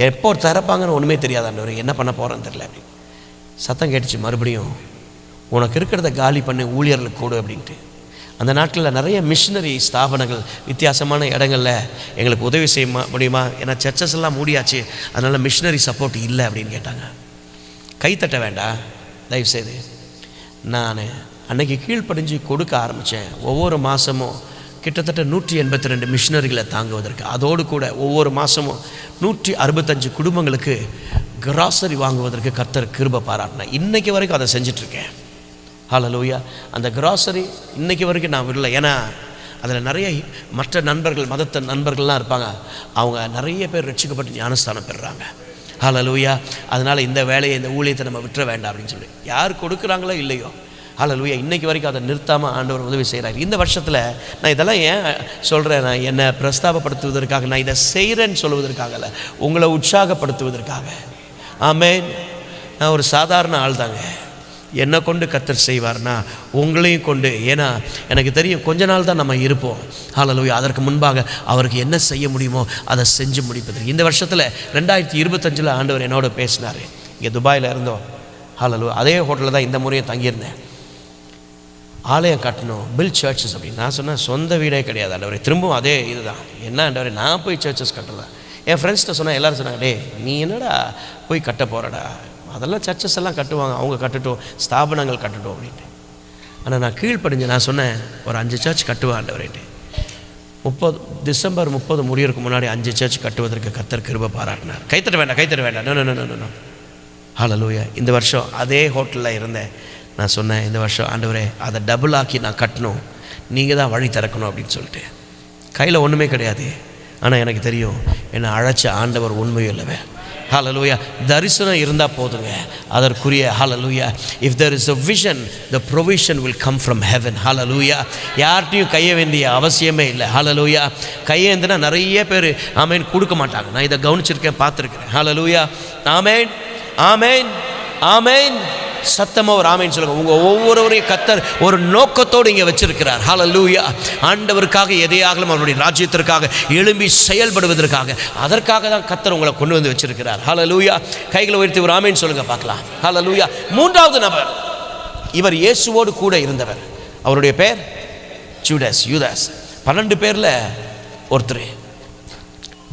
எப்போ திறப்பாங்கன்னு ஒன்றுமே தெரியாது, ஆண்டவரே என்ன பண்ண போகிறேன்னு தெரியல அப்படின்னு. சத்தம் கேட்டுச்சு மறுபடியும், உனக்கு இருக்கிறத காலி பண்ணி ஊழியர்களுக்கு கூடு அப்படின்ட்டு. அந்த நாட்டில் நிறைய மிஷினரி ஸ்தாபனங்கள் வித்தியாசமான இடங்களில் எங்களுக்கு உதவி செய்ய முடியுமா, ஏன்னா சர்ச்சஸ் எல்லாம் மூடியாச்சு, அதனால் மிஷினரி சப்போர்ட் இல்லை அப்படின்னு கேட்டாங்க. கைத்தட்ட வேண்டாம் தயவுசெய்து. நான் அன்னைக்கு கீழ்ப்படிஞ்சு கொடுக்க ஆரம்பித்தேன். ஒவ்வொரு மாதமும் கிட்டத்தட்ட 182 மிஷினரிகளை தாங்குவதற்கு, அதோடு கூட ஒவ்வொரு மாதமும் 165 குடும்பங்களுக்கு கிராசரி வாங்குவதற்கு கர்த்தர் கிருபை பாராட்டினேன். இன்றைக்கி வரைக்கும் அதை செஞ்சிட்ருக்கேன். ஹல்லேலூயா. அந்த கிராசரி இன்றைக்கி வரைக்கும் நான் விடல. ஏன்னா அதில் நிறைய மற்ற நண்பர்கள், மதத்த நண்பர்கள்லாம் இருப்பாங்க, அவங்க நிறைய பேர் ரட்சிக்கப்பட்டு ஞானஸ்தானம் பெறுறாங்க. ஹல்லேலூயா. அதனால் இந்த வேலையை, இந்த ஊழியத்தை நம்ம விட்டுற வேண்டாம் அப்படின்னு சொல்லி யார் கொடுக்குறாங்களோ இல்லையோ, ஹல்லேலூயா, இன்றைக்கி வரைக்கும் அதை நிறுத்தாமல் ஆண்டவர் உதவி செய்கிறார். இந்த வருஷத்தில் நான் இதெல்லாம் ஏன் சொல்கிறேன், நான் என்னை பிரஸ்தாபப்படுத்துவதற்காக, நான் இதை செய்கிறேன்னு சொல்லுவதற்காகல, உங்களை உற்சாகப்படுத்துவதற்காக. ஆமென். நான் ஒரு சாதாரண ஆள் தாங்க. என்னை கொண்டு கர்த்தர் செய்வார்னா உங்களையும் கொண்டு, ஏன்னா எனக்கு தெரியும் கொஞ்ச நாள் தான் நம்ம இருப்போம். ஹல்லேலூயா. அதற்கு முன்பாக அவருக்கு என்ன செய்ய முடியுமோ அதை செஞ்சு முடிப்பதற்கு. இந்த வருஷத்தில் 2025 ஆண்டவர் என்னோட பேசினார். இங்கே துபாயில் இருந்தோம். ஹல்லேலூயா. அதே ஹோட்டலில் தான் இந்த முறையும் தங்கியிருந்தேன். ஆலயம் கட்டணும், பில் சர்ச்சஸ் அப்படின்னு. நான் சொன்னேன், சொந்த வீடே கிடையாது ஆண்டவரே, திரும்பவும் அதே இதுதான். என்ன ஆண்டவரே, நான் போய் சர்ச்சஸ் கட்டுறதா? என் ஃப்ரெண்ட்ஸ்கிட்ட சொன்னேன், எல்லோரும் சொன்னாங்க, டே நீ என்னடா போய் கட்ட போகிறடா, அதெல்லாம் சர்ச்சஸ் எல்லாம் கட்டுவாங்க, அவங்க கட்டட்டும், ஸ்தாபனங்கள் கட்டட்டும் அப்படின்ட்டு. ஆனால் நான் கீழ்ப்படிஞ்சு நான் சொன்னேன், ஒரு 5 சர்ச் கட்டுவேன் ஆண்டவரேன்ட்டு. டிசம்பர் 30 முடியறதுக்கு முன்னாடி 5 சர்ச் கட்டுவதற்கு கர்த்தர் கிருபை பாராட்டினார். கைத்தட்ட வேண்டாம். நோ. ஹல்லேலூயா. இந்த வருஷம் அதே ஹோட்டலில் இருந்தேன். நான் சொன்னேன், இந்த வருஷம் ஆண்டவரே அதை டபுள் ஆக்கி நான் கட்டணும், நீங்கள் தான் வழி திறக்கணும் அப்படின்னு சொல்லிட்டு. கையில் ஒன்றுமே கிடையாது, ஆனால் எனக்கு தெரியும் என்னை அழைச்ச ஆண்டவர் உண்மையும் இல்லவே. ஹல்லேலூயா. தரிசனம் இருந்தால் போதுங்க, அதற்குரிய ஹல்லேலூயா. If there is a vision, the provision will come from heaven. ஹல்லேலூயா. யார்கிட்டையும் கைய வேண்டிய அவசியமே இல்லை. ஹல்லேலூயா. கையேந்தினா நிறைய பேர் ஆமேன் கொடுக்க மாட்டாங்க. நான் இதை கவனிச்சிருக்கேன், பார்த்துருக்கிறேன். ஹல்லேலூயா. ஆமேன், ஆமேன், ஆமேன், சத்தமா ஒரு ஆமென் சொல்லுங்க. உங்க ஒவ்வொருவரையும் கர்த்தர் ஒரு நோக்கத்தோடு இங்கே வச்சிருக்கிறார். ஹல்லேலூயா. ஆண்டவருக்காக எதையாகலும் அவருடைய ராஜ்யத்திற்காக எழும்பி செயல்படுவதற்காக, அதற்காக தான் கர்த்தர் உங்களை கொண்டு வந்து வச்சிருக்கிறார். ஹல்லேலூயா. கைகளை உயர்த்தி ஒரு ஆமென் சொல்லுங்க பார்க்கலாம். ஹல்லேலூயா. மூன்றாவது நபர், இவர் இயேசுவோடு கூட இருந்தவர். அவருடைய பேர் யூதாஸ். 12 பேர்ல ஒருத்தர்.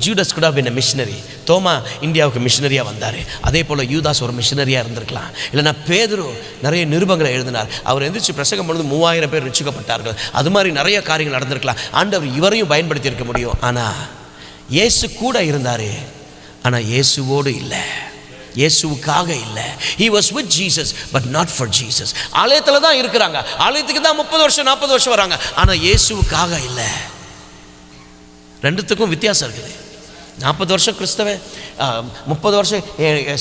ஜூடஸ் கூட பின்ன மிஷினரி. தோமா இந்தியாவுக்கு மிஷினரியாக வந்தார். அதே போல் யூதாஸ் ஒரு மிஷினரியாக இருந்திருக்கலாம். இல்லைனா பேதுரு நிறைய நிருபங்களை எழுதினார். அவர் எந்திரிச்சு பிரசங்கம் பொழுது 3000 பேர் ரட்சிக்கப்பட்டார்கள். அது மாதிரி நிறைய காரியங்கள் நடந்திருக்கலாம். ஆண்டவர் இவரையும் பயன்படுத்தி இருக்க முடியும். ஆனால் இயேசு கூட இருந்தார், ஆனால் இயேசுவோடு இல்லை, இயேசுவுக்காக இல்லை. He was with Jesus but not for Jesus. ஆலயத்தில் தான் இருக்கிறாங்க, ஆலயத்துக்கு தான் 30 வருஷம் 40 வருஷம் வராங்க, ஆனால் இயேசுவுக்காக இல்லை. ரெண்டுத்துக்கும் வித்தியாசம் இருக்குது. 40 வருஷம் கிறிஸ்தவன், 30 வருஷம்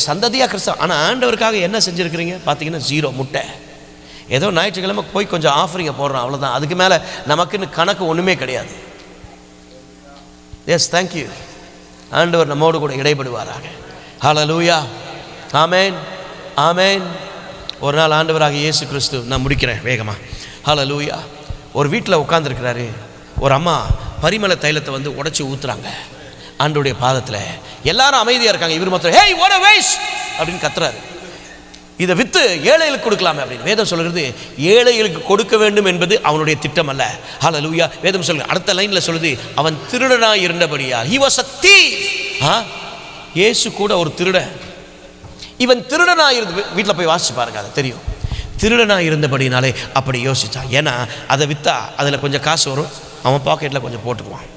சந்ததியாக கிறிஸ்தவன். ஆனால் ஆண்டவருக்காக என்ன செஞ்சுருக்கிறீங்க பார்த்தீங்கன்னா 0 முட்டை. ஏதோ ஞாயிற்றுக்கிழமை போய் கொஞ்சம் ஆஃபரிங்கை போடுறோம், அவ்வளோதான். அதுக்கு மேலே நமக்குன்னு கணக்கு ஒன்றுமே கிடையாது. Yes, thank you. ஆண்டவர் நம்மோடு கூட இடைபடுவாராக. ஹல்லேலூயா. ஆமென், ஆமென். ஒரு நாள் ஆண்டவராக இயேசு கிறிஸ்து, நான் முடிக்கிறேன் வேகமாக. ஹல்லேலூயா. ஒரு வீட்டில் உட்காந்துருக்கிறாரு. ஒரு அம்மா பரிமள தைலத்தை வந்து உடைச்சி ஊற்றுறாங்க ஆண்டவருடைய பாதத்தில். எல்லாரும் அமைதியாக இருக்காங்க. இவர் மாத்திரம் ஹேய் வாட் எ வேஸ்ட் அப்படின்னு கத்துறாரு. இதை விற்று ஏழைகளுக்கு கொடுக்கலாமே அப்படின்னு. வேதம் சொல்கிறது ஏழைகளுக்கு கொடுக்க வேண்டும் என்பது அவனுடைய திட்டம் அல்ல. ஹல்லேலூயா. வேதம் சொல்லுங்க, அடுத்த லைனில் சொல்லுது, அவன் திருடனாக இருந்தபடியா. he was a thief. இயேசு கூட ஒரு திருடன். இவன் திருடனாக இருந்து, வீட்டில் போய் வாசிச்சு பாருங்க, அது தெரியும். திருடனாக இருந்தபடினாலே அப்படி யோசித்தான். ஏன்னா அதை விற்றா அதில் கொஞ்சம் காசு வரும், அவன் பாக்கெட்டில் கொஞ்சம் போட்டுக்குவான்.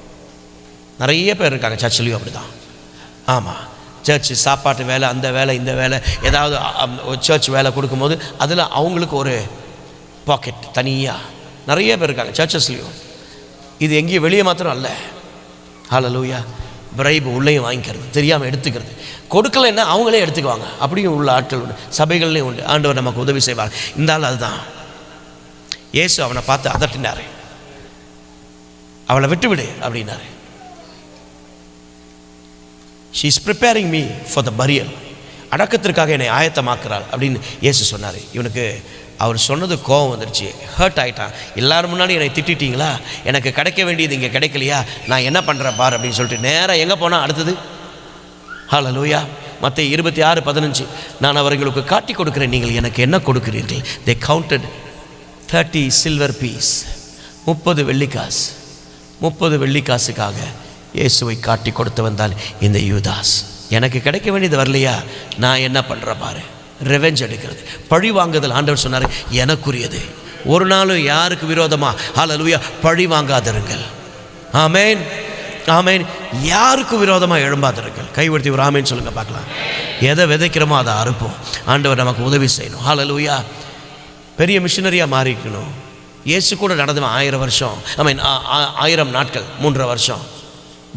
நிறைய பேர் இருக்காங்க சர்ச்சிலையும் அப்படி தான். ஆமாம், சர்ச்சு சாப்பாட்டு வேலை, அந்த வேலை, இந்த வேலை, ஏதாவது சர்ச் வேலை கொடுக்கும்போது அதில் அவங்களுக்கு ஒரு பாக்கெட் தனியாக நிறைய பேர் இருக்காங்க சர்ச்சஸ்லேயும். இது எங்கேயும் வெளியே மாத்திரம் அல்ல. ஹல்லேலூயா. பிரைபு உள்ளேயும் வாங்கிக்கிறது, தெரியாமல் எடுத்துக்கிறது, கொடுக்கலைன்னா அவங்களே எடுத்துக்குவாங்க. அப்படியும் உள்ள ஆட்கள் உண்டு, சபைகள்லேயும் உண்டு. ஆண்டவர் நமக்கு உதவி செய்வார். இந்த ஆள் அதுதான். இயேசு அவனை பார்த்து அதட்டினார். அவளை விட்டு விடு அப்படின்னாரு. she is preparing me for the burial. அடக்கத்திற்காக என்னை ஆயத்தமாக்குறாள் அப்படின்னு இயேசு சொன்னார். இவனுக்கு அவர் சொன்னது கோபம் வந்துருச்சு, ஹர்ட் ஆகிட்டான். எல்லாரும் முன்னாடி என்னை திட்டிட்டீங்களா, எனக்கு கிடைக்க வேண்டியது இங்கே கிடைக்கலையா, நான் என்ன பண்ணுறேன் பார் அப்படின்னு சொல்லிட்டு நேராக எங்கே போனால் அடுத்தது ஹல்லேலூயா. மத்தேயு 26:15, நான் அவர்களுக்கு காட்டி கொடுக்கிறேன், நீங்கள் எனக்கு என்ன கொடுக்கிறீர்கள். they counted 30 silver piece. 30 வெள்ளிக்காசு. 30 வெள்ளிக்காசுக்காக இயேசுவை காட்டி கொடுத்தவன் தான் இந்த யூதாஸ். எனக்கு கிடைக்க வேண்டியது வரலையா, நான் என்ன பண்ணுறேன் பாரு. ரெவெஞ்ச் எடுக்கிறது, பழி வாங்குதல். ஆண்டவர் சொன்னார் எனக்குரியது. ஒரு நாளும் யாருக்கு விரோதமா ஹல்லேலூயா பழி வாங்காதிருங்கள். ஆமென், ஆமென். யாருக்கு விரோதமாக எழும்பாதிருங்கள். கைவர்த்தி ஒரு ஆமென் சொல்லுங்க பார்க்கலாம். எதை விதைக்கிறோமோ அதை அறுப்போம். ஆண்டவர் நமக்கு உதவி செய்யணும். ஹல்லேலூயா. பெரிய மிஷினரியாக மாறிக்கணும். இயேசு கூட நடந்தவன் 1000 வருஷம், 1000 நாட்கள், 3.5 வருஷம்.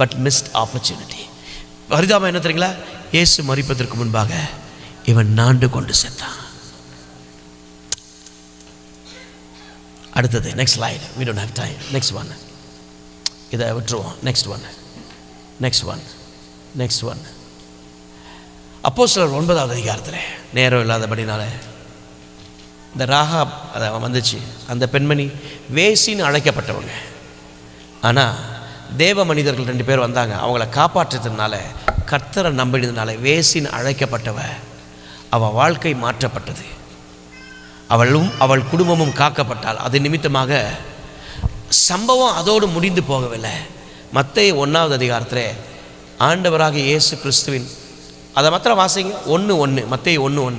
But missed opportunity. பரிதாபம் என்ன தெரியுங்களா, இயேசு மரிப்பதற்கு முன்பாக இவன் நாண்டு கொண்டு செத்தான். அடுத்தது next slide. we don't have time. Next one, இதை விட்டுருவோம். Next one. அப்போஸ்தலர் 9வது அதிகாரத்தில், நேரம் இல்லாதபடினால இந்த ராகாப் அதை வந்துச்சு. அந்த பெண்மணி வேசின்னு அழைக்கப்பட்டவங்க. ஆனால் தேவ மனிதர்கள் 2 பேர் வந்தாங்க. அவங்கள காப்பாற்றுறதுனால, கர்த்தரை நம்பினதுனால வேசின்னு அழைக்கப்பட்டவ, அவள் வாழ்க்கை மாற்றப்பட்டது. அவளும் அவள் குடும்பமும் காக்கப்பட்டாள். அது நிமித்தமாக சம்பவம் அதோடு முடிந்து போகவில்லை. மத்தேயு 1வது அதிகாரத்தில் ஆண்டவராக இயேசு கிறிஸ்துவின், அதை மாத்திரம் வாசிங்க. 1:1, மத்தேயு 1:1.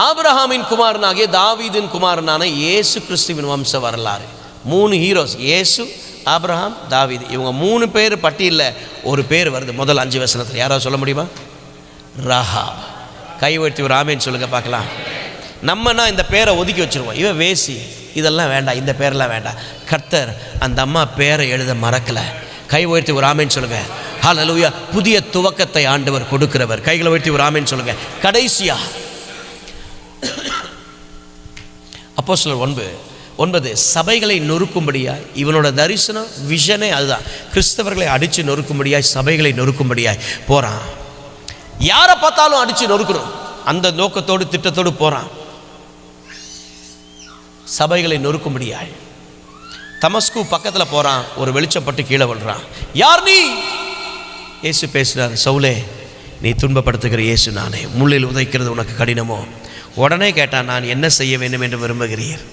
ஆபிரகாமின் குமாரனாகிய தாவீதின் குமாரனான இயேசு கிறிஸ்துவின் வம்ச வரலாறு. 3 ஹீரோஸ், இயேசு, ஆபிரகாம், தாவீது. இவங்க 3 பேர் பட்டியலில் ஒரு பேர் வருது முதல் 5 வசனத்தில். யாராவது சொல்ல முடியுமா? ராகாப். கை உயர்த்தி ஒரு ஆமென் சொல்லுங்க பார்க்கலாம். நம்மனா இந்த பேரை ஒதுக்கி வச்சுருவோம். இவன் வேசி, இதெல்லாம் வேண்டாம், இந்த பேரெல்லாம் வேண்டாம். கர்த்தர் அந்த அம்மா பேரை எழுத மறக்கலை. கை உயர்த்தி ஒரு ஆமென் சொல்லுங்க. ஹல்லேலூயா. புதிய துவக்கத்தை ஆண்டவர் கொடுக்கிறவர். கைகளை உயர்த்தி ஒரு ஆமென் சொல்லுங்க. கடைசியா அப்போஸ்தலர் 9 சபைகளை நொறுக்கும்படியாய், இவனோட தரிசனம் விஷனே அதுதான். கிறிஸ்தவர்களை அடித்து நொறுக்கும்படியாய், சபைகளை நொறுக்கும்படியாய் போகிறான். யாரை பார்த்தாலும் அடித்து நொறுக்கணும் அந்த நோக்கத்தோடு திட்டத்தோடு போகிறான். சபைகளை நொறுக்கும்படியாய் தமஸ்கு பக்கத்தில் போகிறான். ஒரு வெளிச்சப்பட்டு கீழே விழுறான். யார் நீ? இயேசு பேசுகிறார், சவுலே நீ துன்பப்படுத்துகிற இயேசு நானே. முள்ளில் உதைக்கிறது உனக்கு கடினமோ? உடனே கேட்டான், நான் என்ன செய்ய வேண்டும் என்று விரும்புகிறீர்?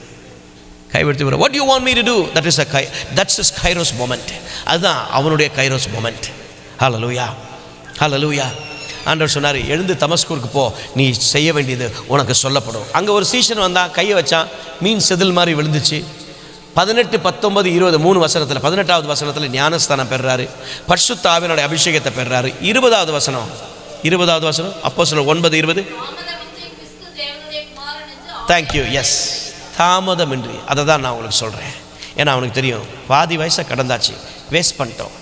கைவிடுத்து விட, what do you want me to do? That's his kairos moment. அதுதான் அவனுடைய கைரோஸ் மொமெண்ட். ஹல்லேலூயா, ஹல்லேலூயா. ஆண்டவர் சொன்னார், எழுந்து தமஸ்குருக்கு போ, நீ செய்ய வேண்டியது உனக்கு சொல்லப்படும். அங்கே ஒரு சீஷன் வந்தான், கையை வச்சான், மீன் செதில் மாதிரி விழுந்துச்சு. 18, 19, 20 3 வசனத்தில் 18வது வசனத்தில் ஞானஸ்தானம் பெறுறாரு, பரிசுத்த ஆவியினுடைய அபிஷேகத்தை பெறுறாரு. 20வது வசனம் அப்போஸ்தலர் 9:20. தேங்க்யூ. எஸ், தாமதமின்றி. அதை தான் நான் உங்களுக்கு சொல்கிறேன். ஏன்னா அவனுக்கு தெரியும் பாதி வயசை கடந்தாச்சு, வேஸ்ட் பண்ணிட்டோம்,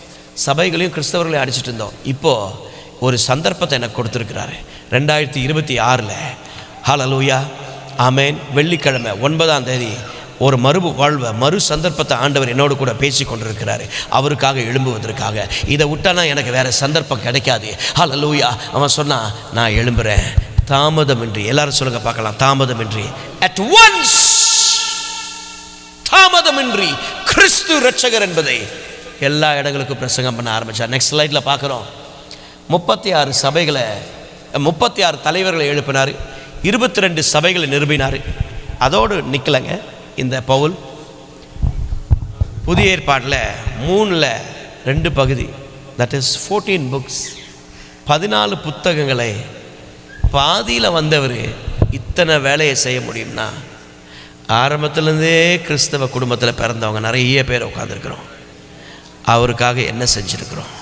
சபைகளையும் கிறிஸ்தவர்களையும் அடிச்சிட்டு இருந்தோம். இப்போது ஒரு சந்தர்ப்பத்தை எனக்கு கொடுத்துருக்கிறாரு 2026. ஹல்லேலூயா, ஆமேன். வெள்ளிக்கிழமை 9ஆம் தேதி ஒரு மறு சந்தர்ப்பத்தை ஆண்டவர் என்னோடு கூட பேசி கொண்டிருக்கிறாரு, அவருக்காக எழும்புவதற்காக. இதை விட்டானா எனக்கு வேறு சந்தர்ப்பம் கிடைக்காது. ஹல்லேலூயா. அவன் சொன்னான், நான் எழும்புகிறேன் தாமதமின்றி. எல்லாரும் சொல்லுங்க பார்க்கலாம், தாமதமின்றி. அட் ஒன்ஸ், தாமதமின்றி கிறிஸ்து இரட்சகர் என்பதை எல்லா இடங்களுக்கும் பிரசங்கம் பண்ண ஆரம்பித்தார். நெக்ஸ்ட் ஸ்லைடில் பார்க்குறோம். 36 சபைகளை, 36 தலைவர்களை எழுப்பினார், 22 சபைகளை நிறுவினார். அதோடு நிற்கலைங்க. இந்த பவுல் புதிய ஏற்பாட்டில் 3/2 பகுதி, தட் இஸ் 14 புக்ஸ், 14 புத்தகங்களை பாதியில் வந்தவர் இத்தனை வேலையை செய்ய முடியும்னா, ஆரம்பத்துலேருந்தே கிறிஸ்தவ குடும்பத்தில் பிறந்தவங்க நிறைய பேர் உட்காந்துருக்குறோம். அவருக்காக என்ன செஞ்சுருக்கிறோம்?